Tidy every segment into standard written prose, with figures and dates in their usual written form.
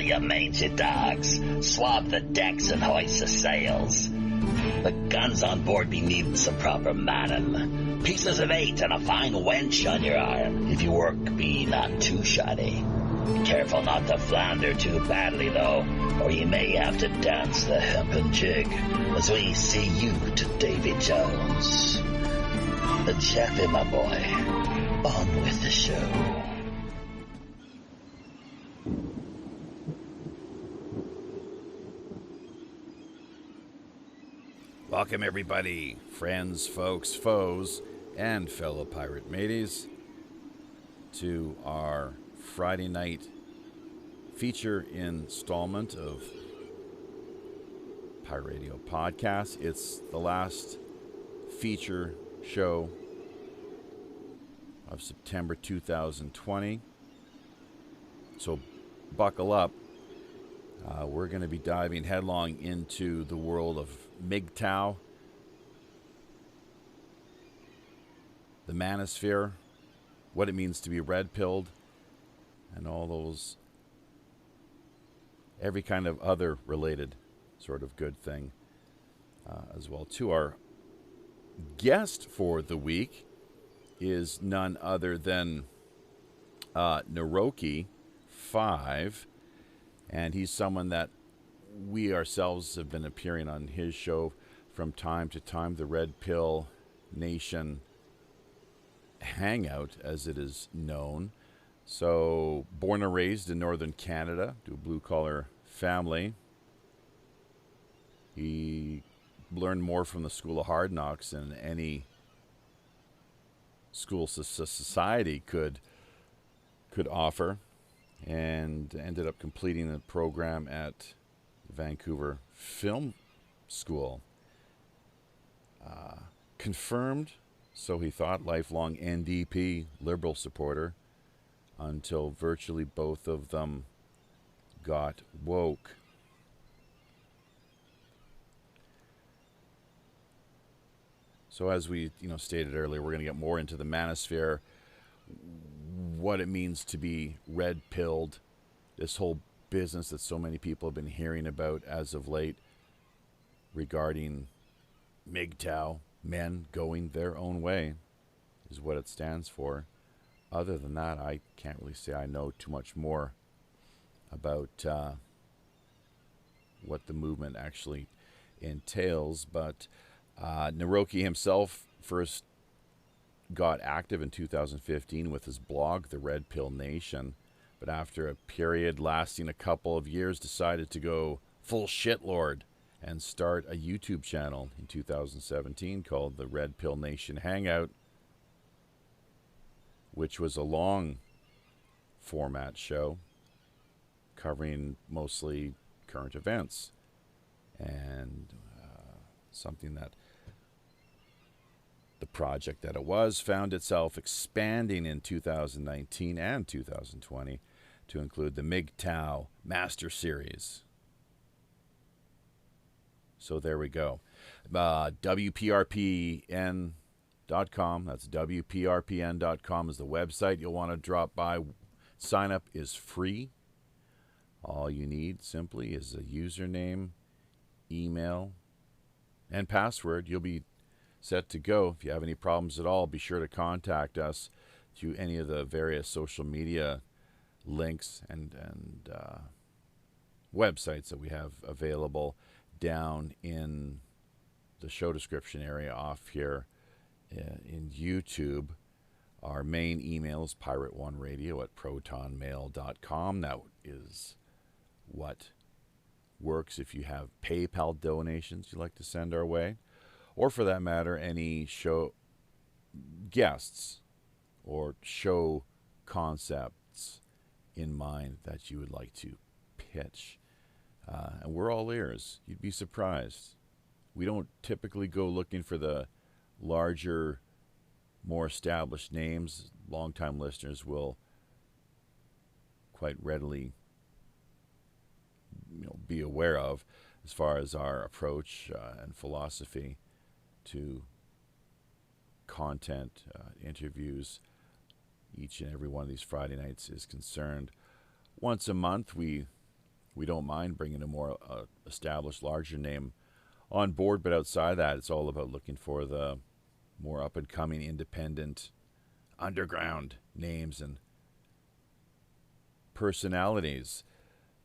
you mangy dogs. Swab the decks and hoist the sails. The guns on board be needing some proper manning. Pieces of 8 and a fine wench on your arm. If your work be not too shoddy. Careful not to flounder too badly, though, or you may have to dance the hempen jig as we see you to Davy Jones. Jeffy, my boy, on with the show. Welcome, everybody, friends, folks, foes, and fellow pirate mateys, to our Friday night feature installment of Pirate Radio Podcast. It's the last feature show of September 2020. So buckle up. We're going to be diving headlong into the world of Mgtow, the Manosphere, what it means to be red-pilled, and all those, every kind of other related sort of good thing as well. To our guest for the week is none other than Neroke 5, and he's someone that we ourselves have been appearing on his show from time to time, the Red Pill Nation Hangout, as it is known. So, born and raised in northern Canada, to a blue-collar family. He learned more from the School of Hard Knocks than any school society could offer, and ended up completing a program at Vancouver Film School. Confirmed, so he thought, lifelong NDP Liberal supporter, until virtually both of them got woke. So as we stated earlier, we're going to get more into the Manosphere, what it means to be red-pilled, this whole business that so many people have been hearing about as of late regarding Mgtow, men going their own way, is what it stands for. Other than that, I can't really say I know too much more about what the movement actually entails. But Neroke himself first got active in 2015 with his blog, The Red Pill Nation. But after a period lasting a couple of years, decided to go full shitlord and start a YouTube channel in 2017 called The Red Pill Nation Hangout, which was a long format show covering mostly current events, and something that the project that it was found itself expanding in 2019 and 2020 to include the Mgtow Master Series. So there we go. WPRPN.com, that's WPRPN.com is the website you'll want to drop by. Sign up is free. All you need simply is a username, email, and password. You'll be set to go. If you have any problems at all, be sure to contact us through any of the various social media links and websites that we have available down in the show description area off here in YouTube. Our main email is pirate1radio@protonmail.com. That is what works if you have PayPal donations you'd like to send our way, or for that matter, any show guests or show concepts in mind that you would like to pitch. And we're all ears. You'd be surprised. We don't typically go looking for the larger, more established names. Longtime listeners will quite readily be aware of, as far as our approach and philosophy to content, interviews, each and every one of these Friday nights is concerned. Once a month, we we don't mind bringing a more established, larger name on board. But outside that, it's all about looking for the more up-and-coming, independent, underground names and personalities.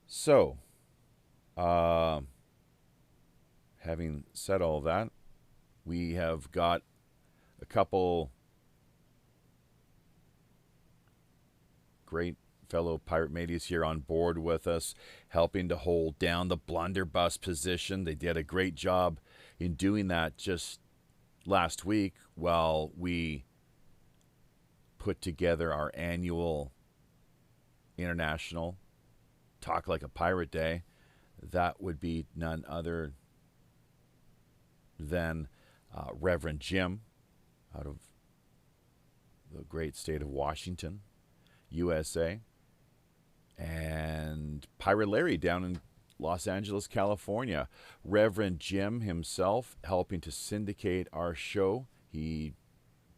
So, having said all that, we have got a couple great fellow pirate mateys here on board with us, helping to hold down the blunderbuss position. They did a great job in doing that just last week while we put together our annual International Talk Like a Pirate Day. That would be none other than Reverend Jim out of the great state of Washington, USA, and Pirate Larry down in Los Angeles, California. Reverend Jim himself helping to syndicate our show. He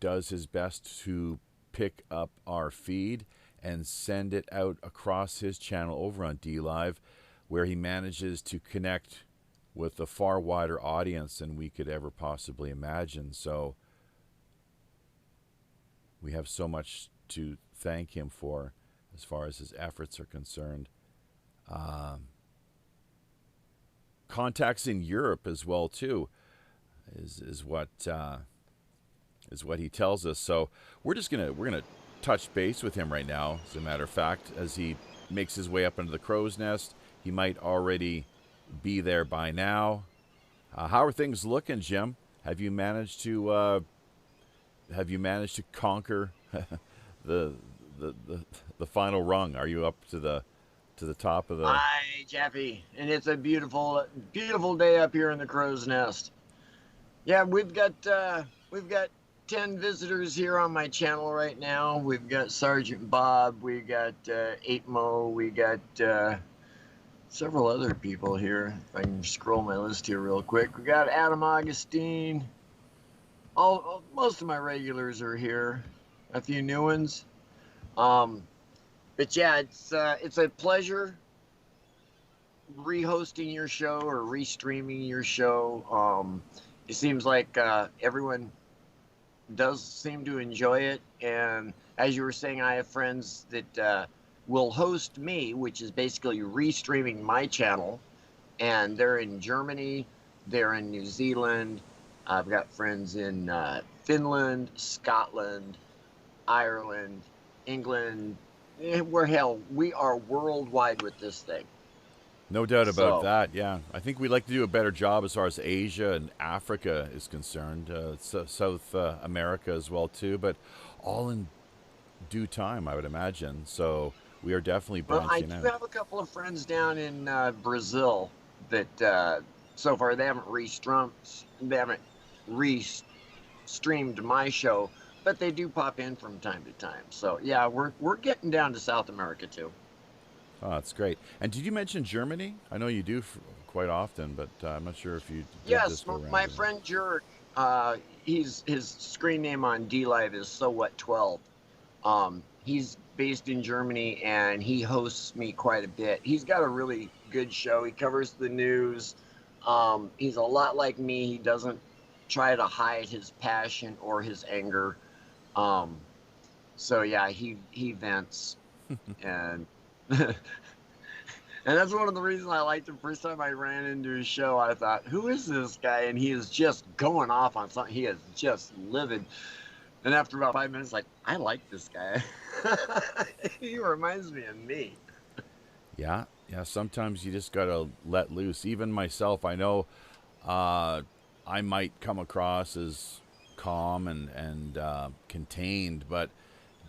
does his best to pick up our feed and send it out across his channel over on DLive, where he manages to connect with a far wider audience than we could ever possibly imagine. So we have so much to thank him for as far as his efforts are concerned. Contacts in Europe as well too is what he tells us. So we're gonna touch base with him right now, as a matter of fact, as he makes his way up into the crow's nest. He might already be there by now. How are things looking, Jim? Have you managed to conquer the final rung? Are you up to the top of the? Hi, Jeffy, and it's a beautiful day up here in the crow's nest. Yeah, we've got 10 visitors here on my channel right now. We've got Sergeant Bob, we got 8Mo, we got several other people here. If I can scroll my list here real quick. We got Adam Augustine. Most of my regulars are here. A few new ones. But yeah, it's a pleasure re-hosting your show or re-streaming your show. It seems like everyone does seem to enjoy it, and as you were saying, I have friends that will host me, which is basically re-streaming my channel, and they're in Germany, they're in New Zealand, I've got friends in Finland, Scotland, Ireland, England. We are worldwide with this thing. No doubt about that, yeah. I think we'd like to do a better job as far as Asia and Africa is concerned, South America as well too, but all in due time, I would imagine. So we are definitely branching out. I do have a couple of friends down in Brazil that so far they haven't re-streamed my show, but they do pop in from time to time. So yeah, we're getting down to South America too. Oh, that's great. And did you mention Germany? I know you do quite often, but I'm not sure if you did. Yes, my friend Jurek, his screen name on DLive is SoWhat12. He's based in Germany, and he hosts me quite a bit. He's got a really good show. He covers the news. He's a lot like me. He doesn't try to hide his passion or his anger. So yeah, he vents. And and that's one of the reasons I liked him. First time I ran into his show, I thought, who is this guy? And he is just going off on something. He is just livid. And after about 5 minutes, like, I like this guy. He reminds me of me. Yeah. Sometimes you just gotta let loose. Even myself, I know I might come across as calm and contained, but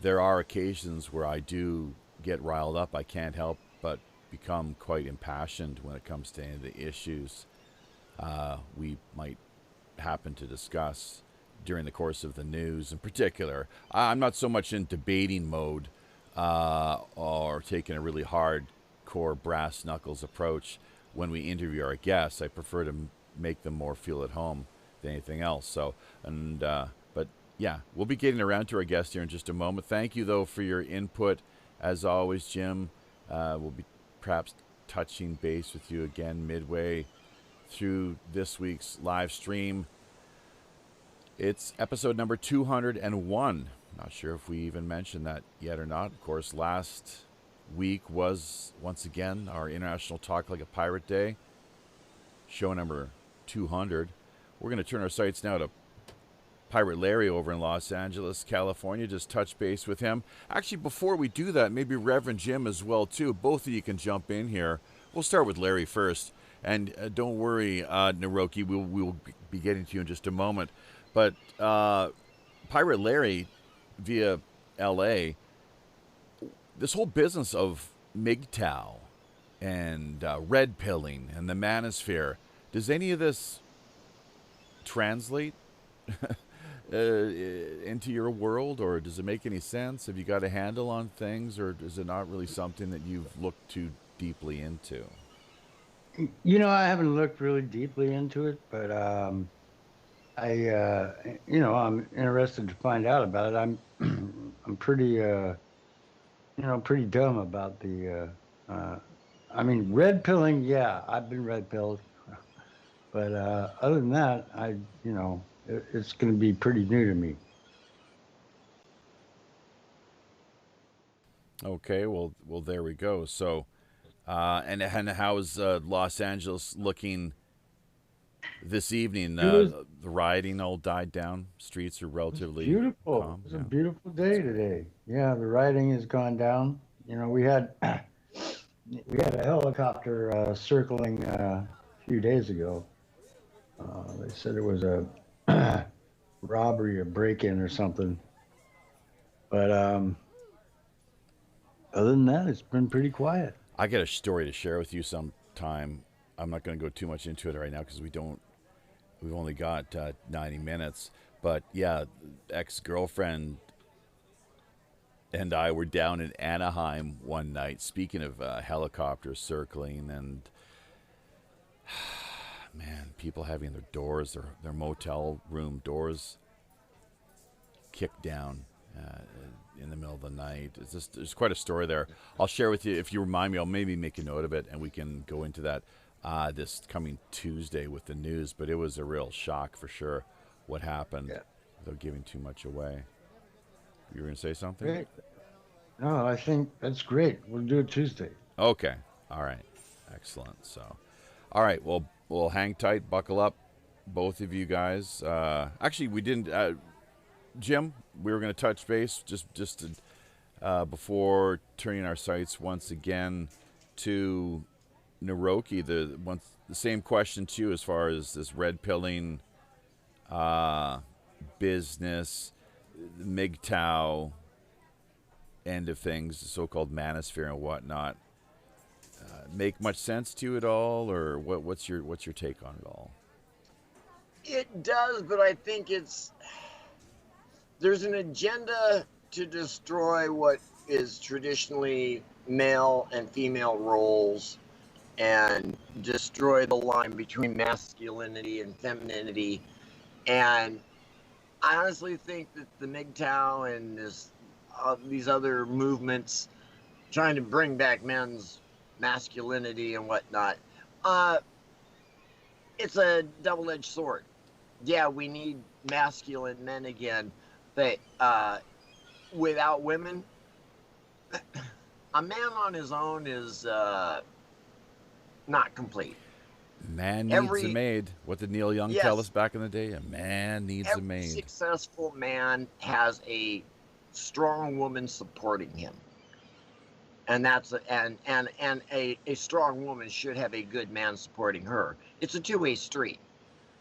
there are occasions where I do get riled up. I can't help but become quite impassioned when it comes to any of the issues we might happen to discuss during the course of the news in particular. I'm not so much in debating mode or taking a really hardcore brass knuckles approach when we interview our guests. I prefer to make them more feel at home than anything else. So, but yeah, we'll be getting around to our guest here in just a moment. Thank you though for your input. As always, Jim, we'll be perhaps touching base with you again midway through this week's live stream. It's episode number 201. Not sure if we even mentioned that yet or not. Of course, last week was, once again, our International Talk Like a Pirate Day, show number 200. We're going to turn our sights now to Pirate Larry over in Los Angeles, California. Just touch base with him. Actually, before we do that, maybe Reverend Jim as well, too. Both of you can jump in here. We'll start with Larry first. And don't worry, Neroke, we'll be getting to you in just a moment. But Pirate Larry, via L.A., this whole business of Mgtow and red pilling and the Manosphere, does any of this translate into your world, or does it make any sense? Have you got a handle on things, or is it not really something that you've looked too deeply into? You know, I haven't looked really deeply into it, but I'm interested to find out about it. I'm pretty, pretty dumb about the, red pilling. Yeah, I've been red pilled, but other than that, it's going to be pretty new to me. Okay, well, there we go. So, and how's Los Angeles looking this evening? The rioting all died down. Streets are relatively beautiful. calm. It's a beautiful day today. Yeah, the rioting has gone down. You know, we had a helicopter circling a few days ago. They said it was a robbery, a break-in or something. But other than that, it's been pretty quiet. I got a story to share with you sometime. I'm not going to go too much into it right now because we've only got 90 minutes. But yeah, ex-girlfriend and I were down in Anaheim one night. Speaking of helicopters circling, and man, people having their doors, their motel room doors kicked down in the middle of the night. There's quite a story there. I'll share with you. If you remind me, I'll maybe make a note of it, and we can go into that this coming Tuesday with the news. But it was a real shock for sure what happened, without giving too much away. You were going to say something? Great. No, I think that's great. We'll do it Tuesday. Okay. All right. Excellent. So, all right. Well, we'll hang tight, buckle up, both of you guys. Actually, we didn't... Jim, we were going to touch base just before turning our sights once again to Neroke. The same question to you as far as this red pilling business, Mgtow end of things, the so-called Manosphere and whatnot. Make much sense to you at all, or what's your take on it all? It does, but I think there's an agenda to destroy what is traditionally male and female roles and destroy the line between masculinity and femininity. And I honestly think that the Mgtow and these other movements trying to bring back men's masculinity and whatnot, it's a double-edged sword. Yeah, we need masculine men again, but without women, a man on his own is not complete. Man needs a maid. What did Neil Young tell us back in the day? A man needs a maid. Every successful man has a strong woman supporting him. And that's a strong woman should have a good man supporting her. It's a two-way street.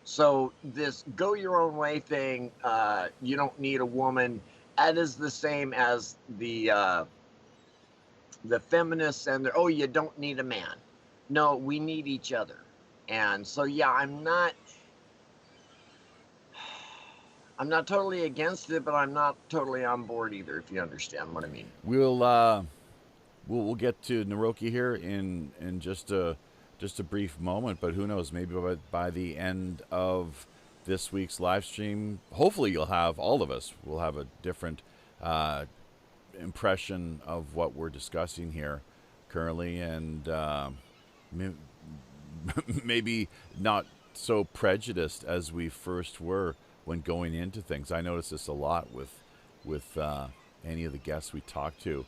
So this go your own way thing, you don't need a woman. That is the same as the feminists and you don't need a man. No, we need each other. And so yeah, I'm not totally against it, but I'm not totally on board either, if you understand what I mean. We'll get to Neroke here in just a brief moment, but who knows, maybe by the end of this week's live stream, hopefully you'll have, all of us will have a different impression of what we're discussing here currently, and maybe not so prejudiced as we first were when going into things. I notice this a lot with any of the guests we talk to.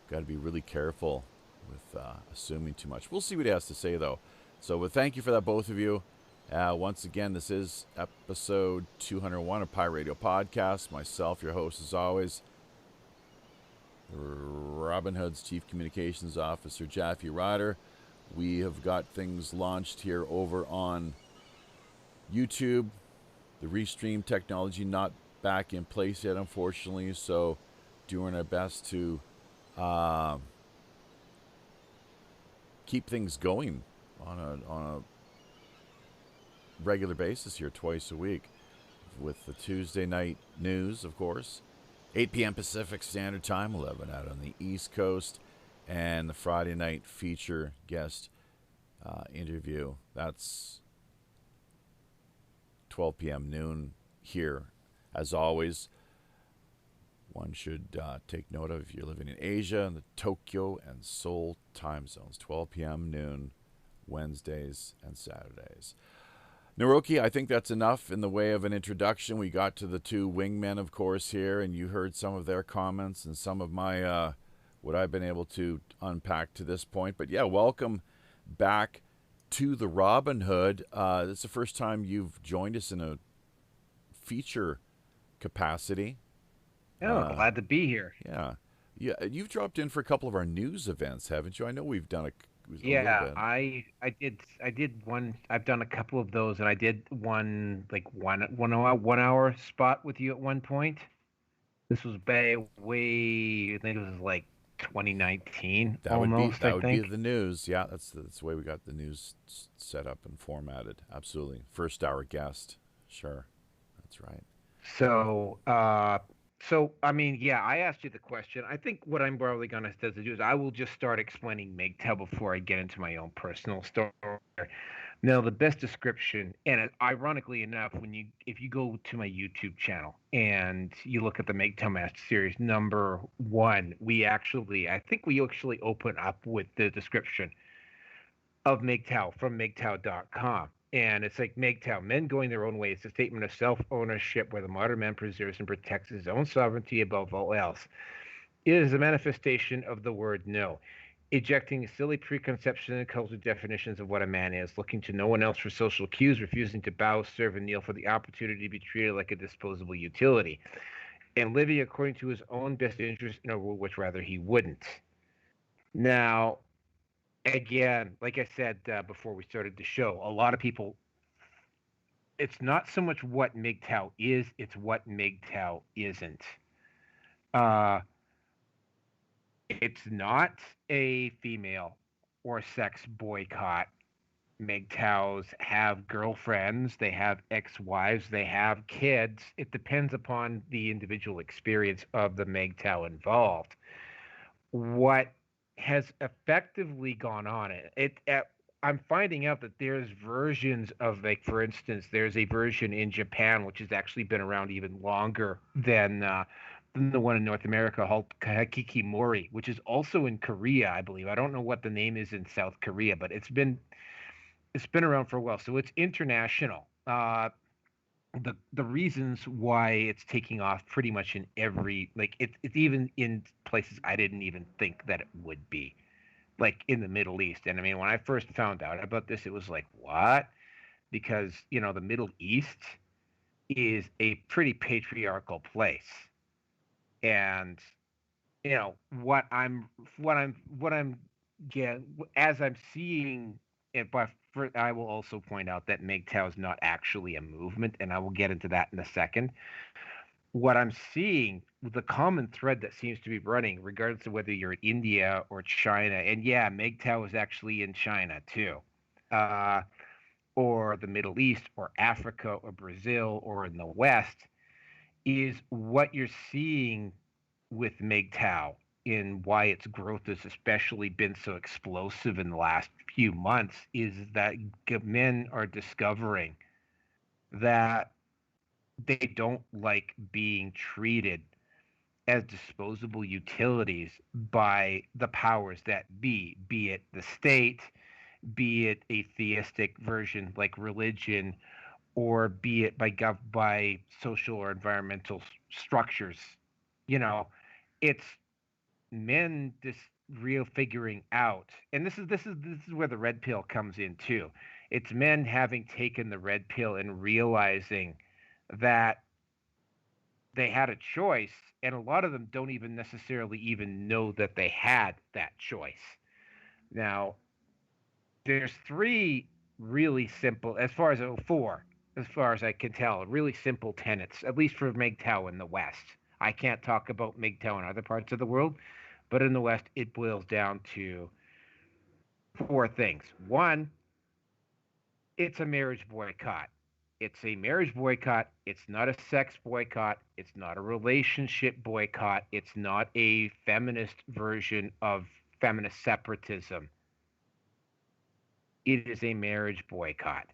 Got to be really careful with assuming too much. We'll see what he has to say, though. So thank you for that, both of you. Once again, this is episode 201 of Pirate Radio Podcast. Myself, your host, as always, Robin Hood's Chief Communications Officer, Jaffe Ryder. We have got things launched here over on YouTube. The restream technology not back in place yet, unfortunately, so doing our best to keep things going on a regular basis here, twice a week, with the Tuesday night news, of course, 8 p.m. Pacific Standard Time, 11 out on the East Coast, and the Friday night feature guest interview. That's 12 p.m. noon here. As always, one should take note of if you're living in Asia and the Tokyo and Seoul time zones, 12 p.m. noon, Wednesdays and Saturdays. Neroke, I think that's enough in the way of an introduction. We got to the two wingmen, of course, here, and you heard some of their comments and some of my what I've been able to unpack to this point. But yeah, welcome back to the Robin Hood. This is the first time you've joined us in a feature capacity. Oh, glad to be here. Yeah, you've dropped in for a couple of our news events, haven't you? I know we've done a Yeah, I did one. I've done a couple of those, and I did one like one hour spot with you at one point. This was way I think it was like 2019 that almost. That would be the news. Yeah, that's the way we got the news set up and formatted. Absolutely, first hour guest. Sure, that's right. So, I mean, yeah, I asked you the question. I think what I'm probably going to do is I will just start explaining Mgtow before I get into my own personal story. Now, the best description, and ironically enough, if you go to my YouTube channel and you look at the Mgtow Master Series number 1, I think we actually open up with the description of Mgtow from Mgtow.com. And it's like Mgtow, men going their own way. It's a statement of self-ownership where the modern man preserves and protects his own sovereignty above all else. It is a manifestation of the word no, ejecting silly preconceptions and cultural definitions of what a man is, looking to no one else for social cues, refusing to bow, serve, and kneel for the opportunity to be treated like a disposable utility, and living according to his own best interest in a world which rather he wouldn't. Now, again, like I said before we started the show, a lot of people, it's not so much what Mgtow is, it's what Mgtow isn't. It's not a female or sex boycott. Mgtows have girlfriends, they have ex-wives, they have kids. It depends upon the individual experience of the Mgtow involved. What has effectively gone on I'm finding out that there's versions of, like, for instance, there's a version in Japan which has actually been around even longer than the one in North America called Kakikimori, which is also in Korea, I believe. I don't know what the name is in South Korea, but it's been around for a while, so it's international. The reasons why it's taking off pretty much in every, like, it's even in places I didn't even think that it would be, like in the Middle East. And I mean, when I first found out about this, it was like, what? Because, the Middle East is a pretty patriarchal place. And, what I'm as I'm seeing it, but I will also point out that Mgtow is not actually a movement, and I will get into that in a second. What I'm seeing, the common thread that seems to be running, regardless of whether you're in India or China, and yeah, Mgtow is actually in China too, or the Middle East, or Africa, or Brazil, or in the West, is what you're seeing with Mgtow, in why its growth has especially been so explosive in the last few months, is that men are discovering that they don't like being treated as disposable utilities by the powers that be it the state, be it a theistic version like religion, or be it by social or environmental structures. You know, it's men just real figuring out, and this is where the red pill comes in too. It's men having taken the red pill and realizing that they had a choice, and a lot of them don't even necessarily even know that they had that choice. Now, there's three really simple, as far as four, as far as I can tell, really simple tenets, at least for Mgtow in the West. I can't talk about Mgtow in other parts of the world, but in the West, it boils down to four things. One, it's a marriage boycott. It's a marriage boycott. It's not a sex boycott. It's not a relationship boycott. It's not a feminist version of feminist separatism. It is a marriage boycott.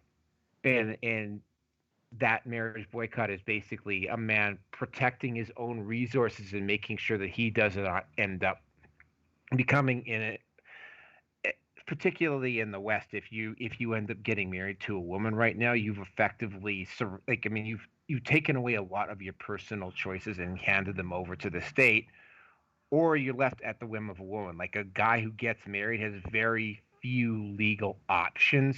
And that marriage boycott is basically a man protecting his own resources and making sure that he does not end up becoming in it, particularly in the West. If you end up getting married to a woman right now, you've effectively you've taken away a lot of your personal choices and handed them over to the state, or you're left at the whim of a woman. Like, a guy who gets married has very few legal options,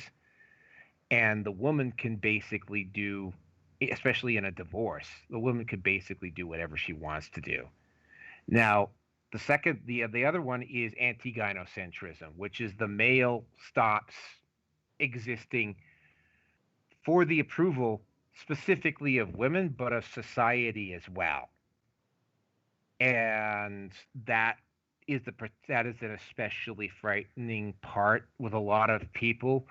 and the woman can basically do, especially in a divorce, the woman could basically do whatever she wants to do. Now, the other one is anti-gynocentrism, which is the male stops existing for the approval specifically of women, but of society as well. And that is an especially frightening part with a lot of people,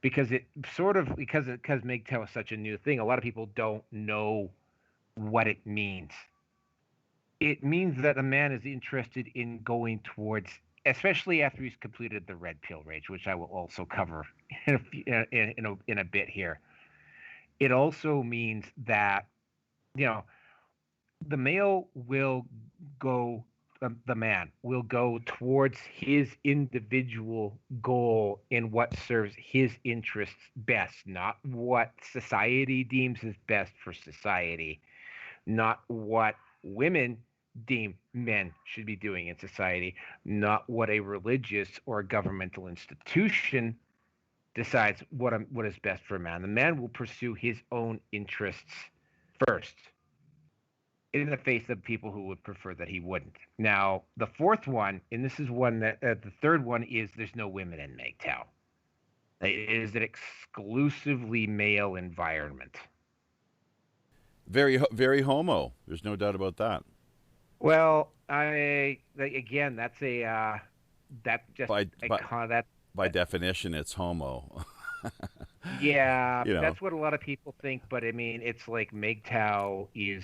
because because Mgtow is such a new thing, a lot of people don't know what it means. It means that a man is interested in going towards, especially after he's completed the red pill rage, which I will also cover in a bit here. It also means that, the male will go, the man will go towards his individual goal in what serves his interests best, not what society deems as best for society, not what women deem men should be doing in society, not what a religious or a governmental institution decides what is best for a man. The man will pursue his own interests first, in the face of people who would prefer that he wouldn't. Now, the fourth one, and this is one that the third one, is there's no women in Mgtow. It is an exclusively male environment. Very, very homo. There's no doubt about that. Well, again, that's a by definition, it's homo. Yeah, that's what a lot of people think. But I mean, it's like Mgtow is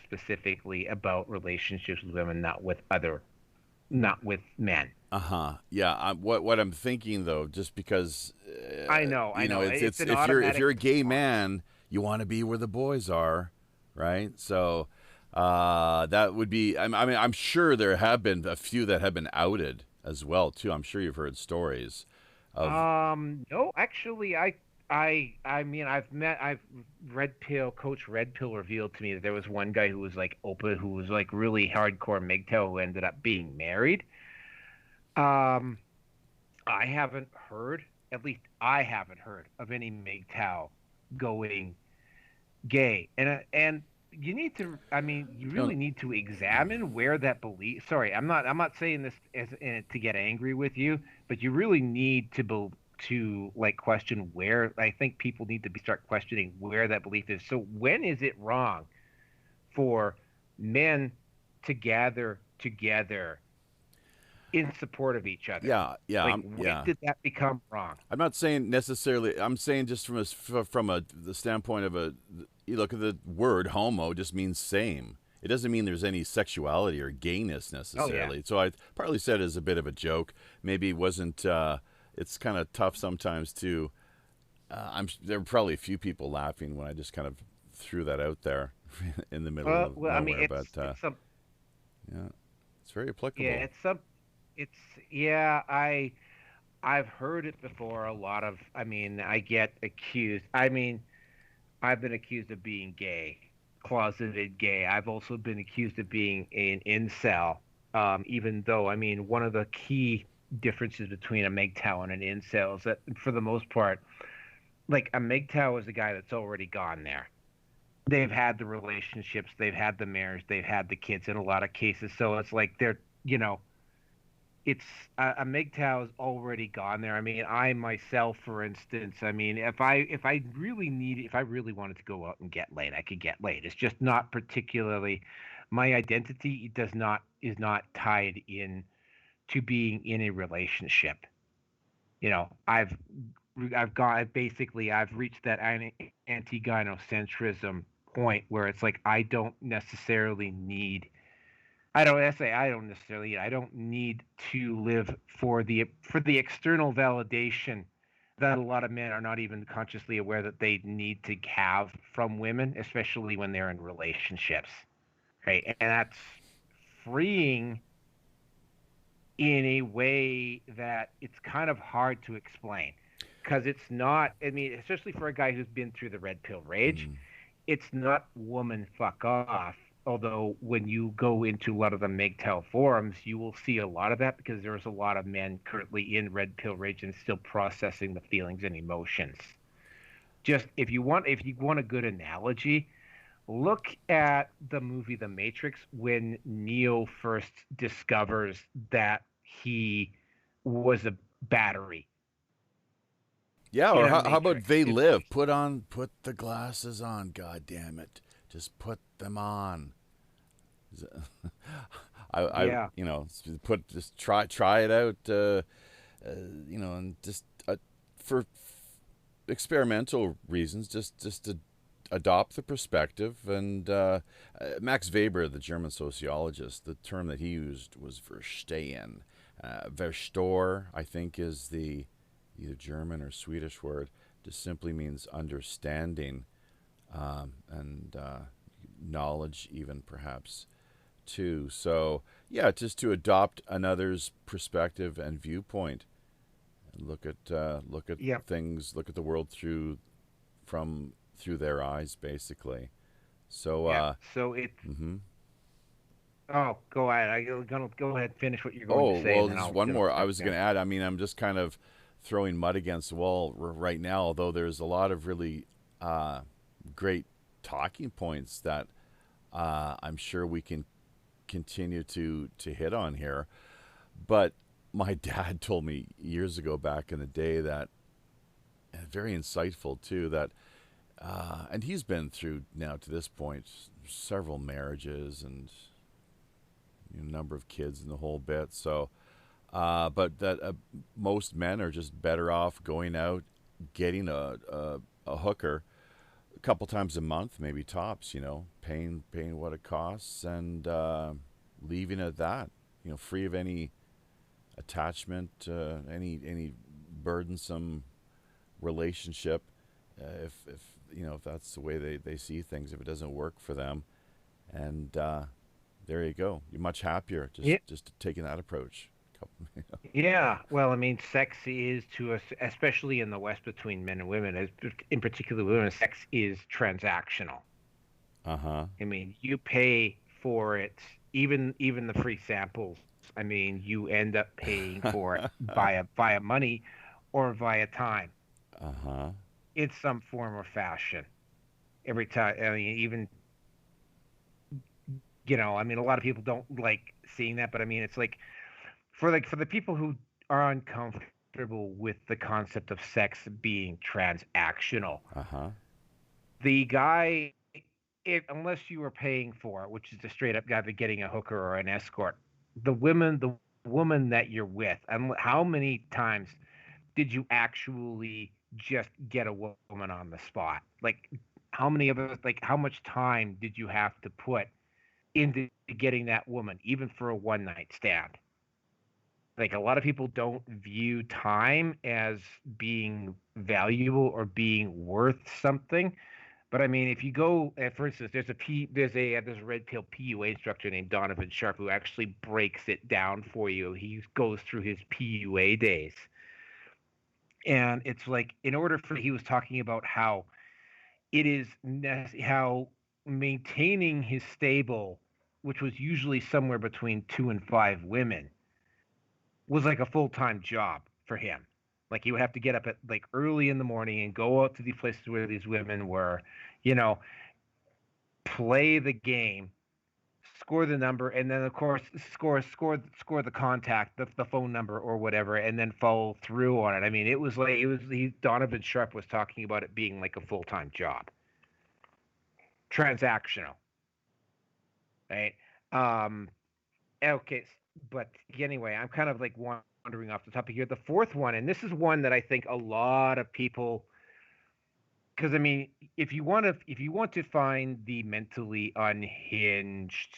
specifically about relationships with women, not with men. Yeah. What I'm thinking though, just because I know, it's if you're a gay man, you want to be where the boys are, right? So that would be. I mean, I'm sure there have been a few that have been outed as well too. I'm sure you've heard stories of. No, actually, Coach Red Pill revealed to me that there was one guy who was like open, who was like really hardcore Mgtow, who ended up being married. I haven't heard of any Mgtow going gay, and you need to. I mean, you really need to examine where that belief. Sorry, I'm not saying this to get angry with you, but you really need to question where. I think people need to start questioning where that belief is. So when is it wrong for men to gather together in support of each other? Yeah. When did that become wrong? I'm not saying necessarily. I'm saying just from the standpoint of you look at the word homo, just means same. It doesn't mean there's any sexuality or gayness necessarily. Oh, yeah. So I partly said it as a bit of a joke. Maybe it wasn't. It's kind of tough sometimes to. There were probably a few people laughing when I just kind of threw that out there in the middle of nowhere. I mean, it's very applicable. Yeah, I've heard it before. A lot of, I mean, I get accused. I mean, I've been accused of being gay, closeted gay. I've also been accused of being an incel. Even though, I mean, one of the key differences between a Mgtow and an incel is that, for the most part, like a Mgtow is a guy that's already gone there. They've had the relationships, they've had the marriage, they've had the kids in a lot of cases. So it's like they're, you know, it's a Mgtow is already gone there. I mean, I myself, for instance, I mean, if I really wanted to go out and get laid, I could get laid. It's just not particularly my identity is not tied in to being in a relationship. You know, I've reached that anti-gynocentrism point where it's like I don't need to live for the external validation that a lot of men are not even consciously aware that they need to have from women, especially when they're in relationships, right? And that's freeing in a way that it's kind of hard to explain, because it's not, I mean, especially for a guy who's been through the red pill rage, it's not woman fuck off. Although when you go into a lot of the Mgtow forums, you will see a lot of that, because there's a lot of men currently in red pill rage and still processing the feelings and emotions. Just if you want a good analogy, look at the movie The Matrix when Neo first discovers that he was a battery. Yeah, or how about They Live? Put the glasses on, god damn it. Just put them on. Try it out, and just for experimental reasons, just to adopt the perspective. And Max Weber, the German sociologist, the term that he used was verstehen. Verstor, I think, is the either German or Swedish word. Just simply means understanding, and knowledge even, perhaps, too. So yeah, just to adopt another's perspective and viewpoint, and look at things, look at the world through their eyes, basically. So so it's Oh, go ahead. I'm gonna go ahead and finish what you're going to say. Oh, well, there's one more I was going to add. I mean, I'm just kind of throwing mud against the wall right now, although there's a lot of really great talking points that I'm sure we can continue to hit on here. But my dad told me years ago, back in the day, that, very insightful too, that and he's been through now to this point several marriages and a number of kids and the whole bit. So but that most men are just better off going out, getting a hooker a couple times a month, maybe tops, paying what it costs, and leaving it at that, free of any attachment, any burdensome relationship, if that's the way they see things, if it doesn't work for them. And there you go, you're much happier just taking that approach. Yeah, well, I mean, sex is, to us, especially in the West, between men and women, in particular women, sex is transactional. I mean, you pay for it, even the free samples. I mean, you end up paying for it via money or via time. In some form or fashion. Every time, I mean, even, I mean, a lot of people don't like seeing that, but I mean, it's like, for the people who are uncomfortable with the concept of sex being transactional, the guy, unless you were paying for it, which is the straight up guy getting a hooker or an escort, the woman that you're with, and how many times did you actually just get a woman on the spot? Like, how much time did you have to put into getting that woman, even for a one night stand? Like, a lot of people don't view time as being valuable or being worth something. But I mean, if you go, for instance, there's a red pill PUA instructor named Donovan Sharp who actually breaks it down for you. He goes through his PUA days, And it's like, in order for, he was talking about how it is how maintaining his stable, which was usually somewhere between 2 and 5 women, was like a full-time job for him. Like, he would have to get up at like early in the morning and go out to these places where these women were, you know, play the game, score the number, and then of course score the contact, the phone number or whatever, and then follow through on it. I mean, it was like, Donovan Sharp was talking about it being like a full-time job, transactional, right? Okay, but anyway, I'm kind of like wandering off the topic here. The fourth one, and this is one that I think a lot of people, because I mean, if you want to find the mentally unhinged,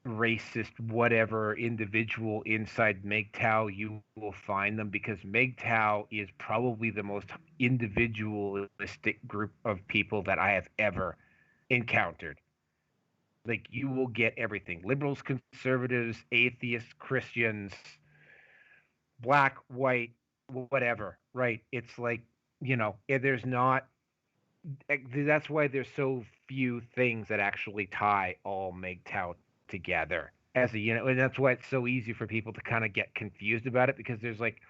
racist, whatever individual inside Mgtow, you will find them, because Mgtow is probably the most individualistic group of people that I have ever encountered. Like, you will get everything: liberals, conservatives, atheists, Christians, black, white, whatever, right? It's like, there's not, that's why there's so few things that actually tie all Mgtow together as a unit. And that's why it's so easy for people to kind of get confused about it, because there's like,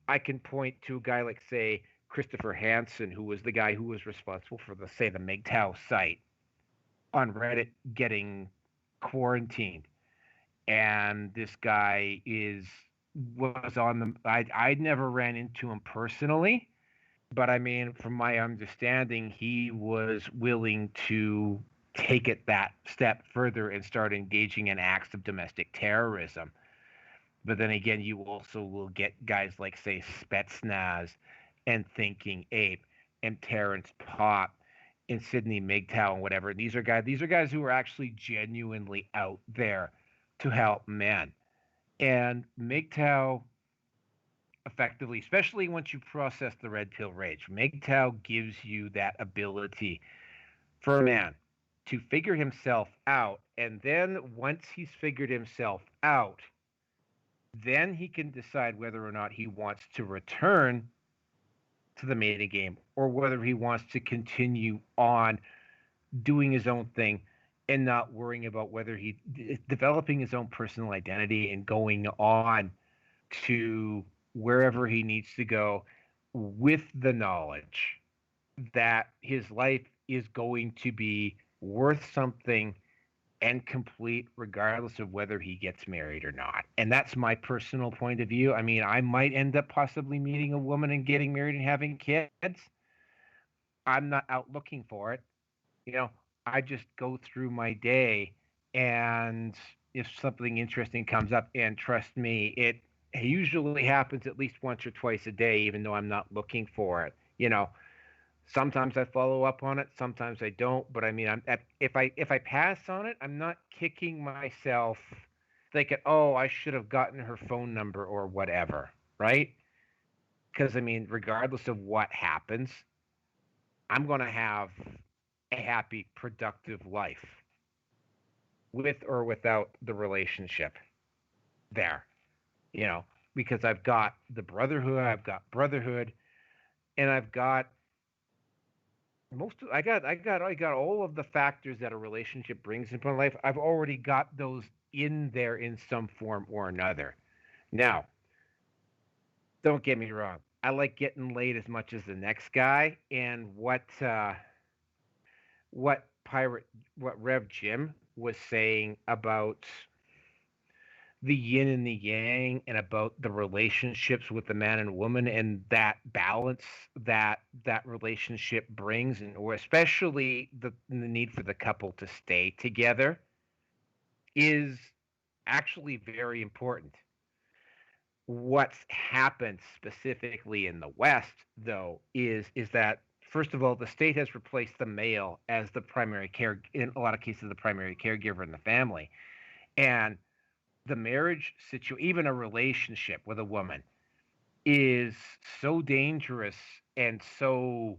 I can point to a guy like, say, Christopher Hansen, who was the guy who was responsible for the Mgtow site on Reddit getting quarantined. And this guy was on the, I never ran into him personally, but I mean, from my understanding, he was willing to take it that step further and start engaging in acts of domestic terrorism. But then again, you also will get guys like, say, Spetsnaz and Thinking Ape and Terrence Pop and Sydney Mgtow and whatever. These are guys who are actually genuinely out there to help men. And Mgtow, effectively, especially once you process the red pill rage, Mgtow gives you that ability for a man to figure himself out. And then once he's figured himself out, then he can decide whether or not he wants to return to the mating game, or whether he wants to continue on doing his own thing and not worrying about whether he developing his own personal identity and going on to wherever he needs to go, with the knowledge that his life is going to be worth something and complete, regardless of whether he gets married or not. And that's my personal point of view. I mean, I might end up possibly meeting a woman and getting married and having kids. I'm not out looking for it. I just go through my day, and if something interesting comes up, and trust me, it usually happens at least once or twice a day, even though I'm not looking for it. Sometimes I follow up on it, sometimes I don't. But I mean, if I pass on it, I'm not kicking myself thinking, oh, I should have gotten her phone number or whatever, right? Because I mean, regardless of what happens, I'm going to have a happy, productive life, with or without the relationship there, because I've got the brotherhood, and I've got I got all of the factors that a relationship brings into my life. I've already got those in there in some form or another. Now, don't get me wrong, I like getting laid as much as the next guy. And what Rev Jim was saying about the yin and the yang, and about the relationships with the man and woman, and that balance that relationship brings, and or especially the need for the couple to stay together, is actually very important. What's happened specifically in the West, though, is that, first of all, the state has replaced the male as the primary care, in a lot of cases, the primary caregiver in the family. And the marriage situation, even a relationship with a woman, is so dangerous and so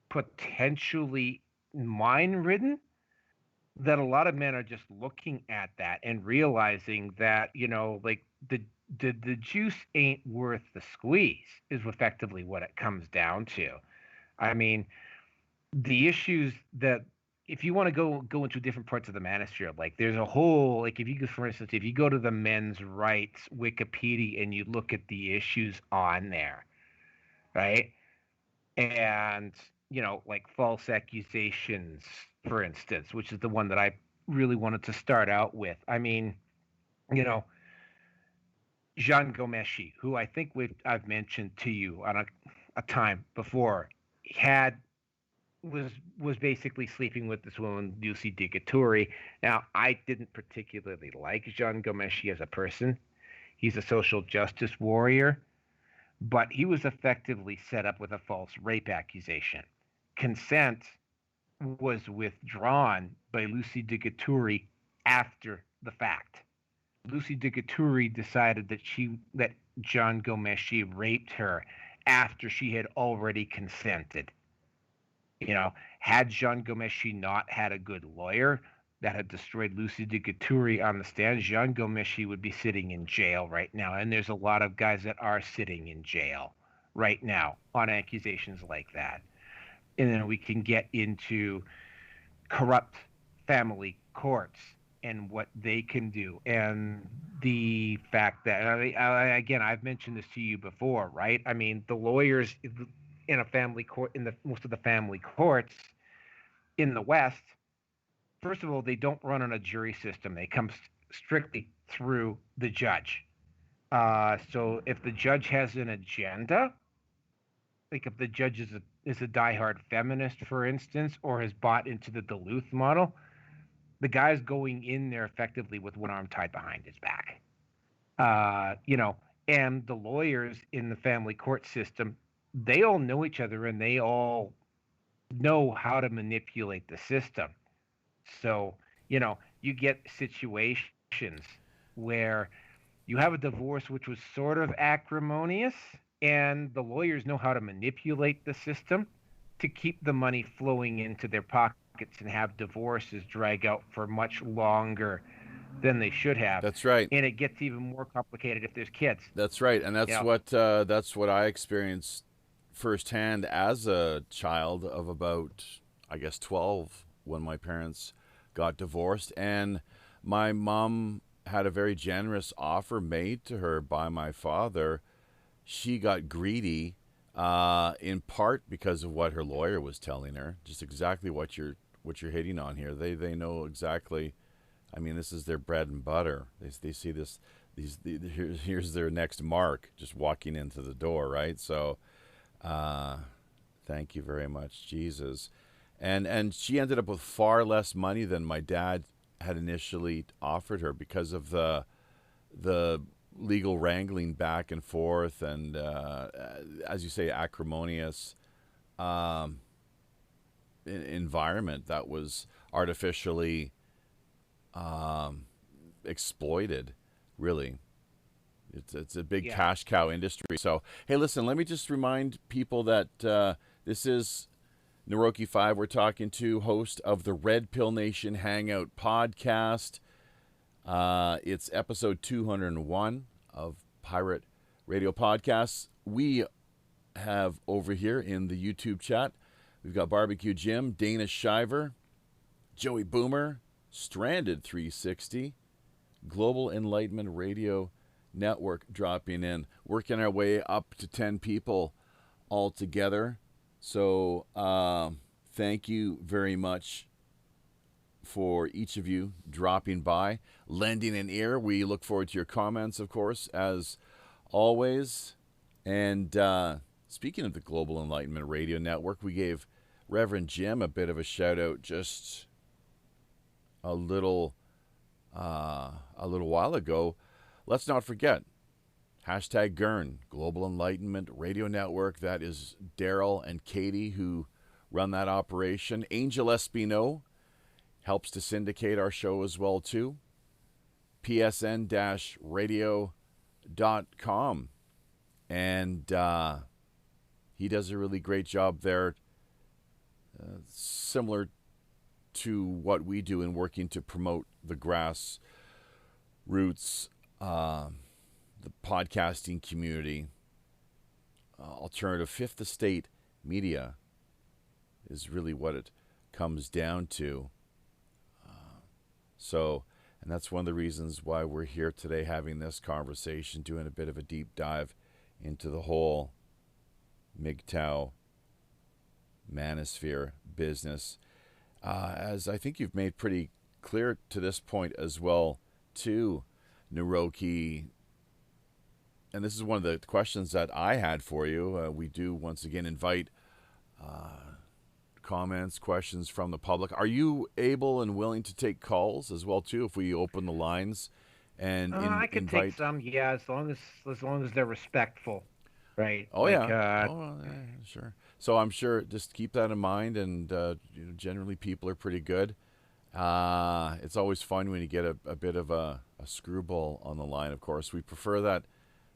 potentially mind-ridden that a lot of men are just looking at that and realizing that, like, the juice ain't worth the squeeze is effectively what it comes down to. I mean, the issues that if you want to go into different parts of the manosphere, like there's a whole, like if you go, for instance, if you go to the men's rights Wikipedia and you look at the issues on there, right? And like false accusations, for instance, which is the one that I really wanted to start out with. I mean, you know, Jean Gomeshi, who I think I've mentioned to you on a time before, had was basically sleeping with this woman, Lucy Digaturi. Now, I didn't particularly like Jean Gomeshi as a person. He's a social justice warrior, but he was effectively set up with a false rape accusation. Consent was withdrawn by Lucy Digaturi after the fact. Lucy Digaturi decided that John Gomeshi raped her after she had already consented. Had Jean Gomeshi not had a good lawyer that had destroyed Lucy Digaturi on the stand, Jean Gomeshi would be sitting in jail right now. And there's a lot of guys that are sitting in jail right now on accusations like that. And then we can get into corrupt family courts and what they can do, and the fact that, again, I've mentioned this to you before, right? I mean, the lawyers in a family court, most of the family courts in the West, first of all, they don't run on a jury system. They come strictly through the judge. So if the judge has an agenda, like if the judge is a diehard feminist, for instance, or has bought into the Duluth model, the guy's going in there effectively with one arm tied behind his back. And the lawyers in the family court system, they all know each other and they all know how to manipulate the system. So, you get situations where you have a divorce which was sort of acrimonious, and the lawyers know how to manipulate the system to keep the money flowing into their pockets and have divorces drag out for much longer than they should have. That's right. And it gets even more complicated if there's kids. That's right, and that's what I experienced firsthand as a child of about, I guess, 12 when my parents got divorced, and my mom had a very generous offer made to her by my father. She got greedy, in part because of what her lawyer was telling her, just exactly what you're hitting on here. They know exactly. I mean, this is their bread and butter. They see this. Here's their next mark, just walking into the door, right? So, thank you very much, Jesus. And she ended up with far less money than my dad had initially offered her because of the legal wrangling back and forth and, as you say, acrimonious environment that was artificially exploited, really. It's a big cash cow industry. So, hey, listen, let me just remind people that this is Neroke 5. We're talking to host of the Red Pill Nation Hangout podcast. It's episode 201 of Pirate Radio Podcasts. We have over here in the YouTube chat, we've got Barbecue Jim, Dana Shiver, Joey Boomer, Stranded 360, Global Enlightenment Radio Network dropping in, working our way up to 10 people all together. So thank you very much for each of you dropping by, lending an ear. We look forward to your comments, of course, as always. And speaking of the Global Enlightenment Radio Network, we gave Reverend Jim a bit of a shout out just a little while ago. Let's not forget, #GERN, Global Enlightenment Radio Network. That is Daryl and Katie who run that operation. Angel Espino helps to syndicate our show as well, too. psn-radio.com. And he does a really great job there, similar to what we do in working to promote the grassroots the podcasting community, alternative fifth estate media is really what it comes down to. And that's one of the reasons why we're here today having this conversation, doing a bit of a deep dive into the whole Mgtow Manosphere business. As I think you've made pretty clear to this point as well, too, Neroke. And this is one of the questions that I had for you. We do once again invite comments, questions from the public. Are you able and willing to take calls as well too if we open the lines and I could invite? take some, yeah, as long as they're respectful, right? Oh, like, yeah. Sure. So I'm sure just keep that in mind, and generally people are pretty good. It's always fun when you get a bit of a screwball on the line. Of course, we prefer that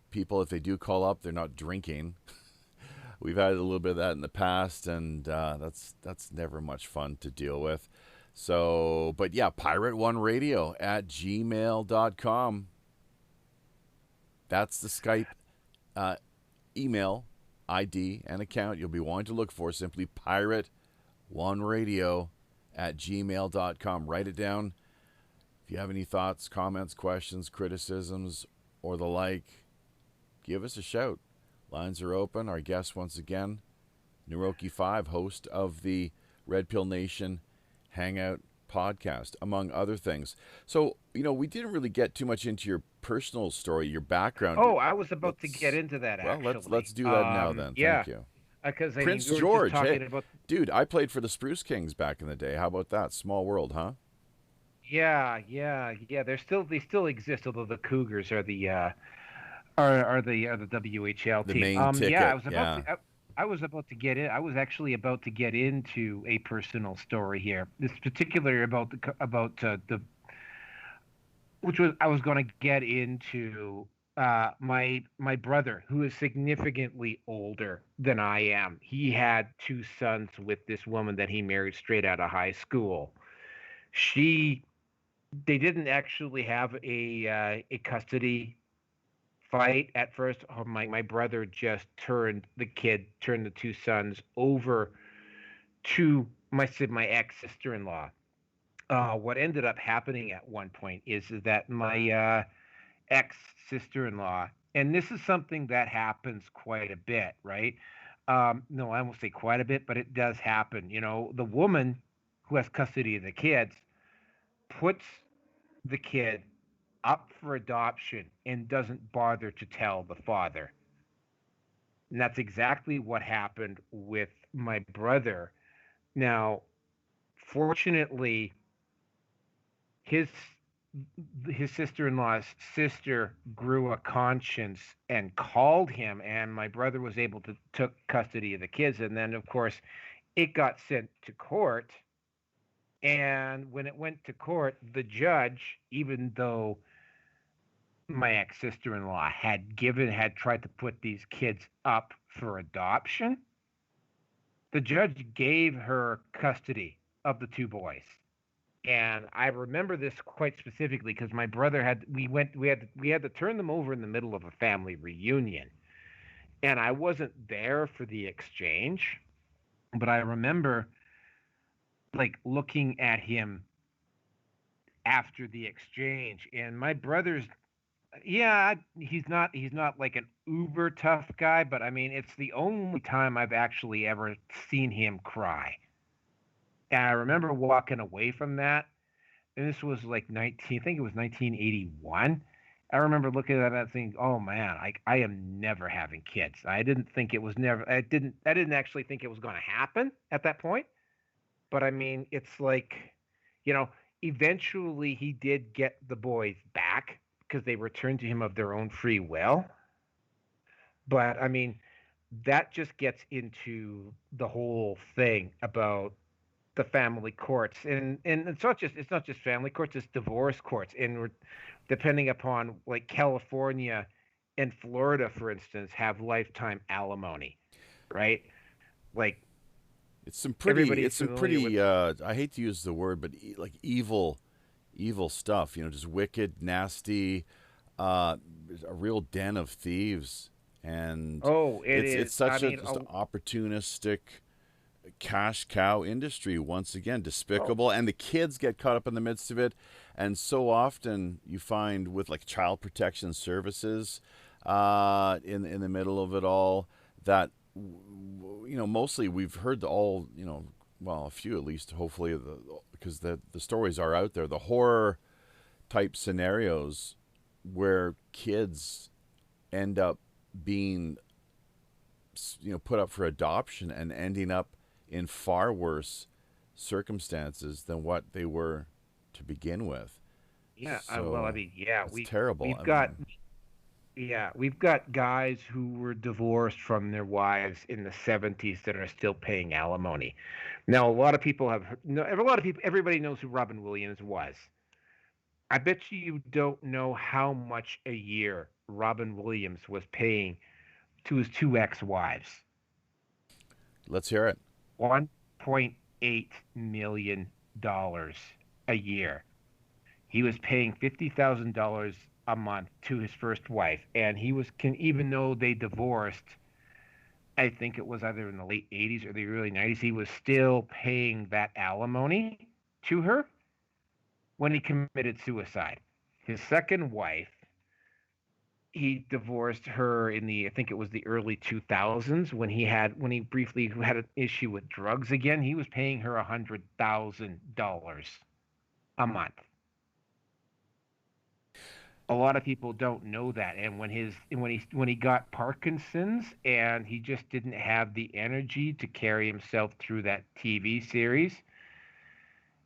people, if they do call up, they're not drinking. We've had a little bit of that in the past, and that's never much fun to deal with. So, but yeah, pirate1radio@gmail.com. That's the Skype email ID and account you'll be wanting to look for. Simply pirate1radio@gmail.com. Write it down. If you have any thoughts, comments, questions, criticisms, or the like, give us a shout. Lines are open. Our guest, once again, Neroke 5, host of the Red Pill Nation Hangout podcast, among other things. So, we didn't really get too much into your personal story, your background. Oh, I was about to get into that, well, actually. let's do that now then. Yeah. Thank you. Because Prince George. Hey, dude, I played for the Spruce Kings back in the day. How about that? Small world, huh? Yeah. They still exist, although the Cougars are the WHL the team. main ticket. Yeah, I was about to get in. I was actually about to get into a personal story here. This particular I was going to get into my brother, who is significantly older than I am. He had 2 sons with this woman that he married straight out of high school. They didn't actually have a custody fight at first. My brother just turned the 2 sons over to my ex-sister-in-law. What ended up happening at one point is that my ex-sister-in-law, and this is something that happens quite a bit, right? No, I won't say quite a bit, but it does happen. The woman who has custody of the kids puts the kid up for adoption and doesn't bother to tell the father. And that's exactly what happened with my brother. Now, fortunately, his sister-in-law's sister grew a conscience and called him, and my brother was able to took custody of the kids. And then, of course, it got sent to court. And when it went to court, the judge, even though my ex-sister-in-law had tried to put these kids up for adoption, the judge gave her custody of the 2 boys. And I remember this quite specifically because my brother we had to turn them over in the middle of a family reunion. And I wasn't there for the exchange, but I remember looking at him after the exchange, and my brother's, he's not like an uber tough guy, but I mean, it's the only time I've actually ever seen him cry. And I remember walking away from that, and this was I think it was 1981. I remember looking at that and thinking, "Oh man, I am never having kids." I didn't actually think it was going to happen at that point. But I mean, it's eventually he did get the boys back because they returned to him of their own free will. But I mean, that just gets into the whole thing about the family courts, and it's not just family courts, it's divorce courts, and depending upon California and Florida, for instance, have lifetime alimony, right? It's some pretty I hate to use the word, but evil stuff, just wicked, nasty, a real den of thieves, and Oh, it it's is. such a just opportunistic cash cow industry once again, despicable, and the kids get caught up in the midst of it. And so often you find with like child protection services in the middle of it all, that mostly we've heard all, well, a few at least, hopefully, because the stories are out there, the horror type scenarios where kids end up being put up for adoption and ending up in far worse circumstances than what they were to begin with. Yeah, So well, I mean, yeah, it's terrible. we've got guys who were divorced from their wives in the 70s that are still paying alimony. Now, a lot of people everybody knows who Robin Williams was. I bet you don't know how much a year Robin Williams was paying to his two ex-wives. Let's hear it. $1.8 million a year. He was paying $50,000 a month to his first wife, and even though they divorced, I think it was either in the late 80s or the early 90s, he was still paying that alimony to her when he committed suicide. His second wife, he divorced her I think it was the early 2000s when he briefly had an issue with drugs again. He was paying her $100,000 a month. A lot of people don't know that, and when he got Parkinson's and he just didn't have the energy to carry himself through that TV series,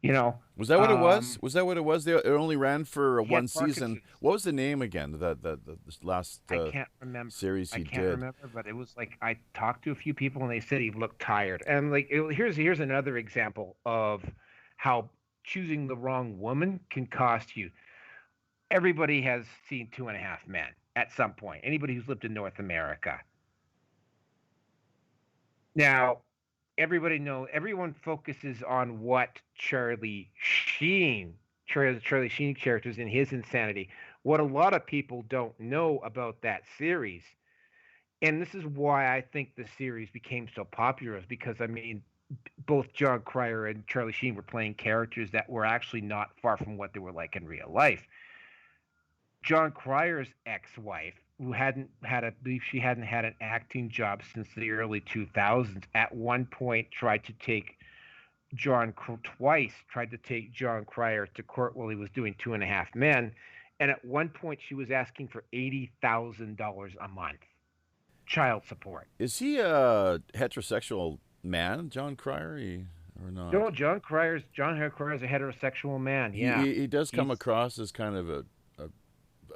Was that what it was? Was that what it was? It only ran for one season. What was the name again? The last I can't remember. Series he I can't did. remember, but it was like I talked to a few people and they said he looked tired. And like here's another example of how choosing the wrong woman can cost you. Everybody has seen 2.5 Men at some point. Anybody who's lived in North America. Now, everyone focuses on what Charlie Sheen characters in his insanity. What a lot of people don't know about that series, and this is why I think the series became so popular, is because, I mean, both John Cryer and Charlie Sheen were playing characters that were actually not far from what they were like in real life. John Cryer's ex-wife, who hadn't had an acting job since the early 2000s, at one point tried to take John Cryer to court while he was doing 2.5 Men, and at one point she was asking for $80,000 a month child support. Is he a heterosexual man, John Cryer, or not? No, John Cryer's a heterosexual man. Yeah, he does come across as kind of a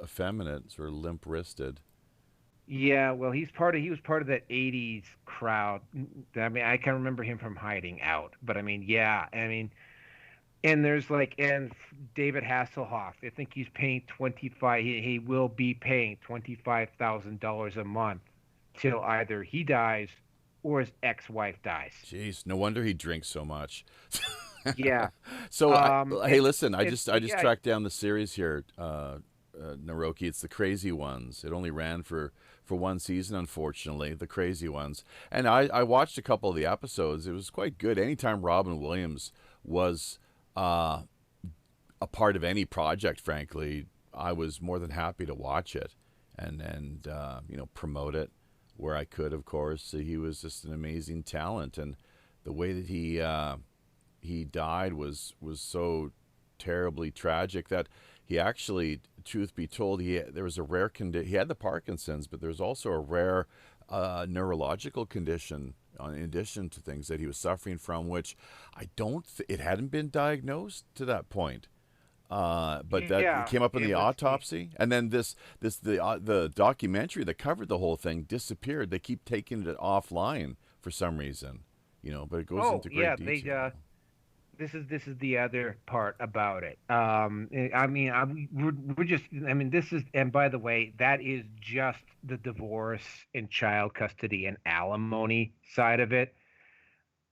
effeminate, sort of limp-wristed. Yeah, well, he was part of that 80s crowd. I mean, I can remember him from Hiding Out, but I mean, yeah, I mean, and there's and David Hasselhoff, I think he's paying he will be paying $25,000 a month till either he dies or his ex-wife dies. Jeez, no wonder he drinks so much. Yeah. So, hey, listen, I just tracked down the series here, Neroke. It's The Crazy Ones. It only ran for one season, unfortunately, The Crazy Ones. And I watched a couple of the episodes. It was quite good. Anytime Robin Williams was a part of any project, frankly, I was more than happy to watch it and promote it where I could, of course. He was just an amazing talent, and the way that he died was so terribly tragic that he actually, truth be told, there was a rare condition. He had the Parkinson's, but there's also a rare neurological condition in addition to things that he was suffering from, which it hadn't been diagnosed to that point. But that came up in the autopsy, and then the documentary that covered the whole thing disappeared. They keep taking it offline for some reason, but it goes into great detail. This is the other part about it. I mean, we're just. I mean, this is. And by the way, that is just the divorce and child custody and alimony side of it.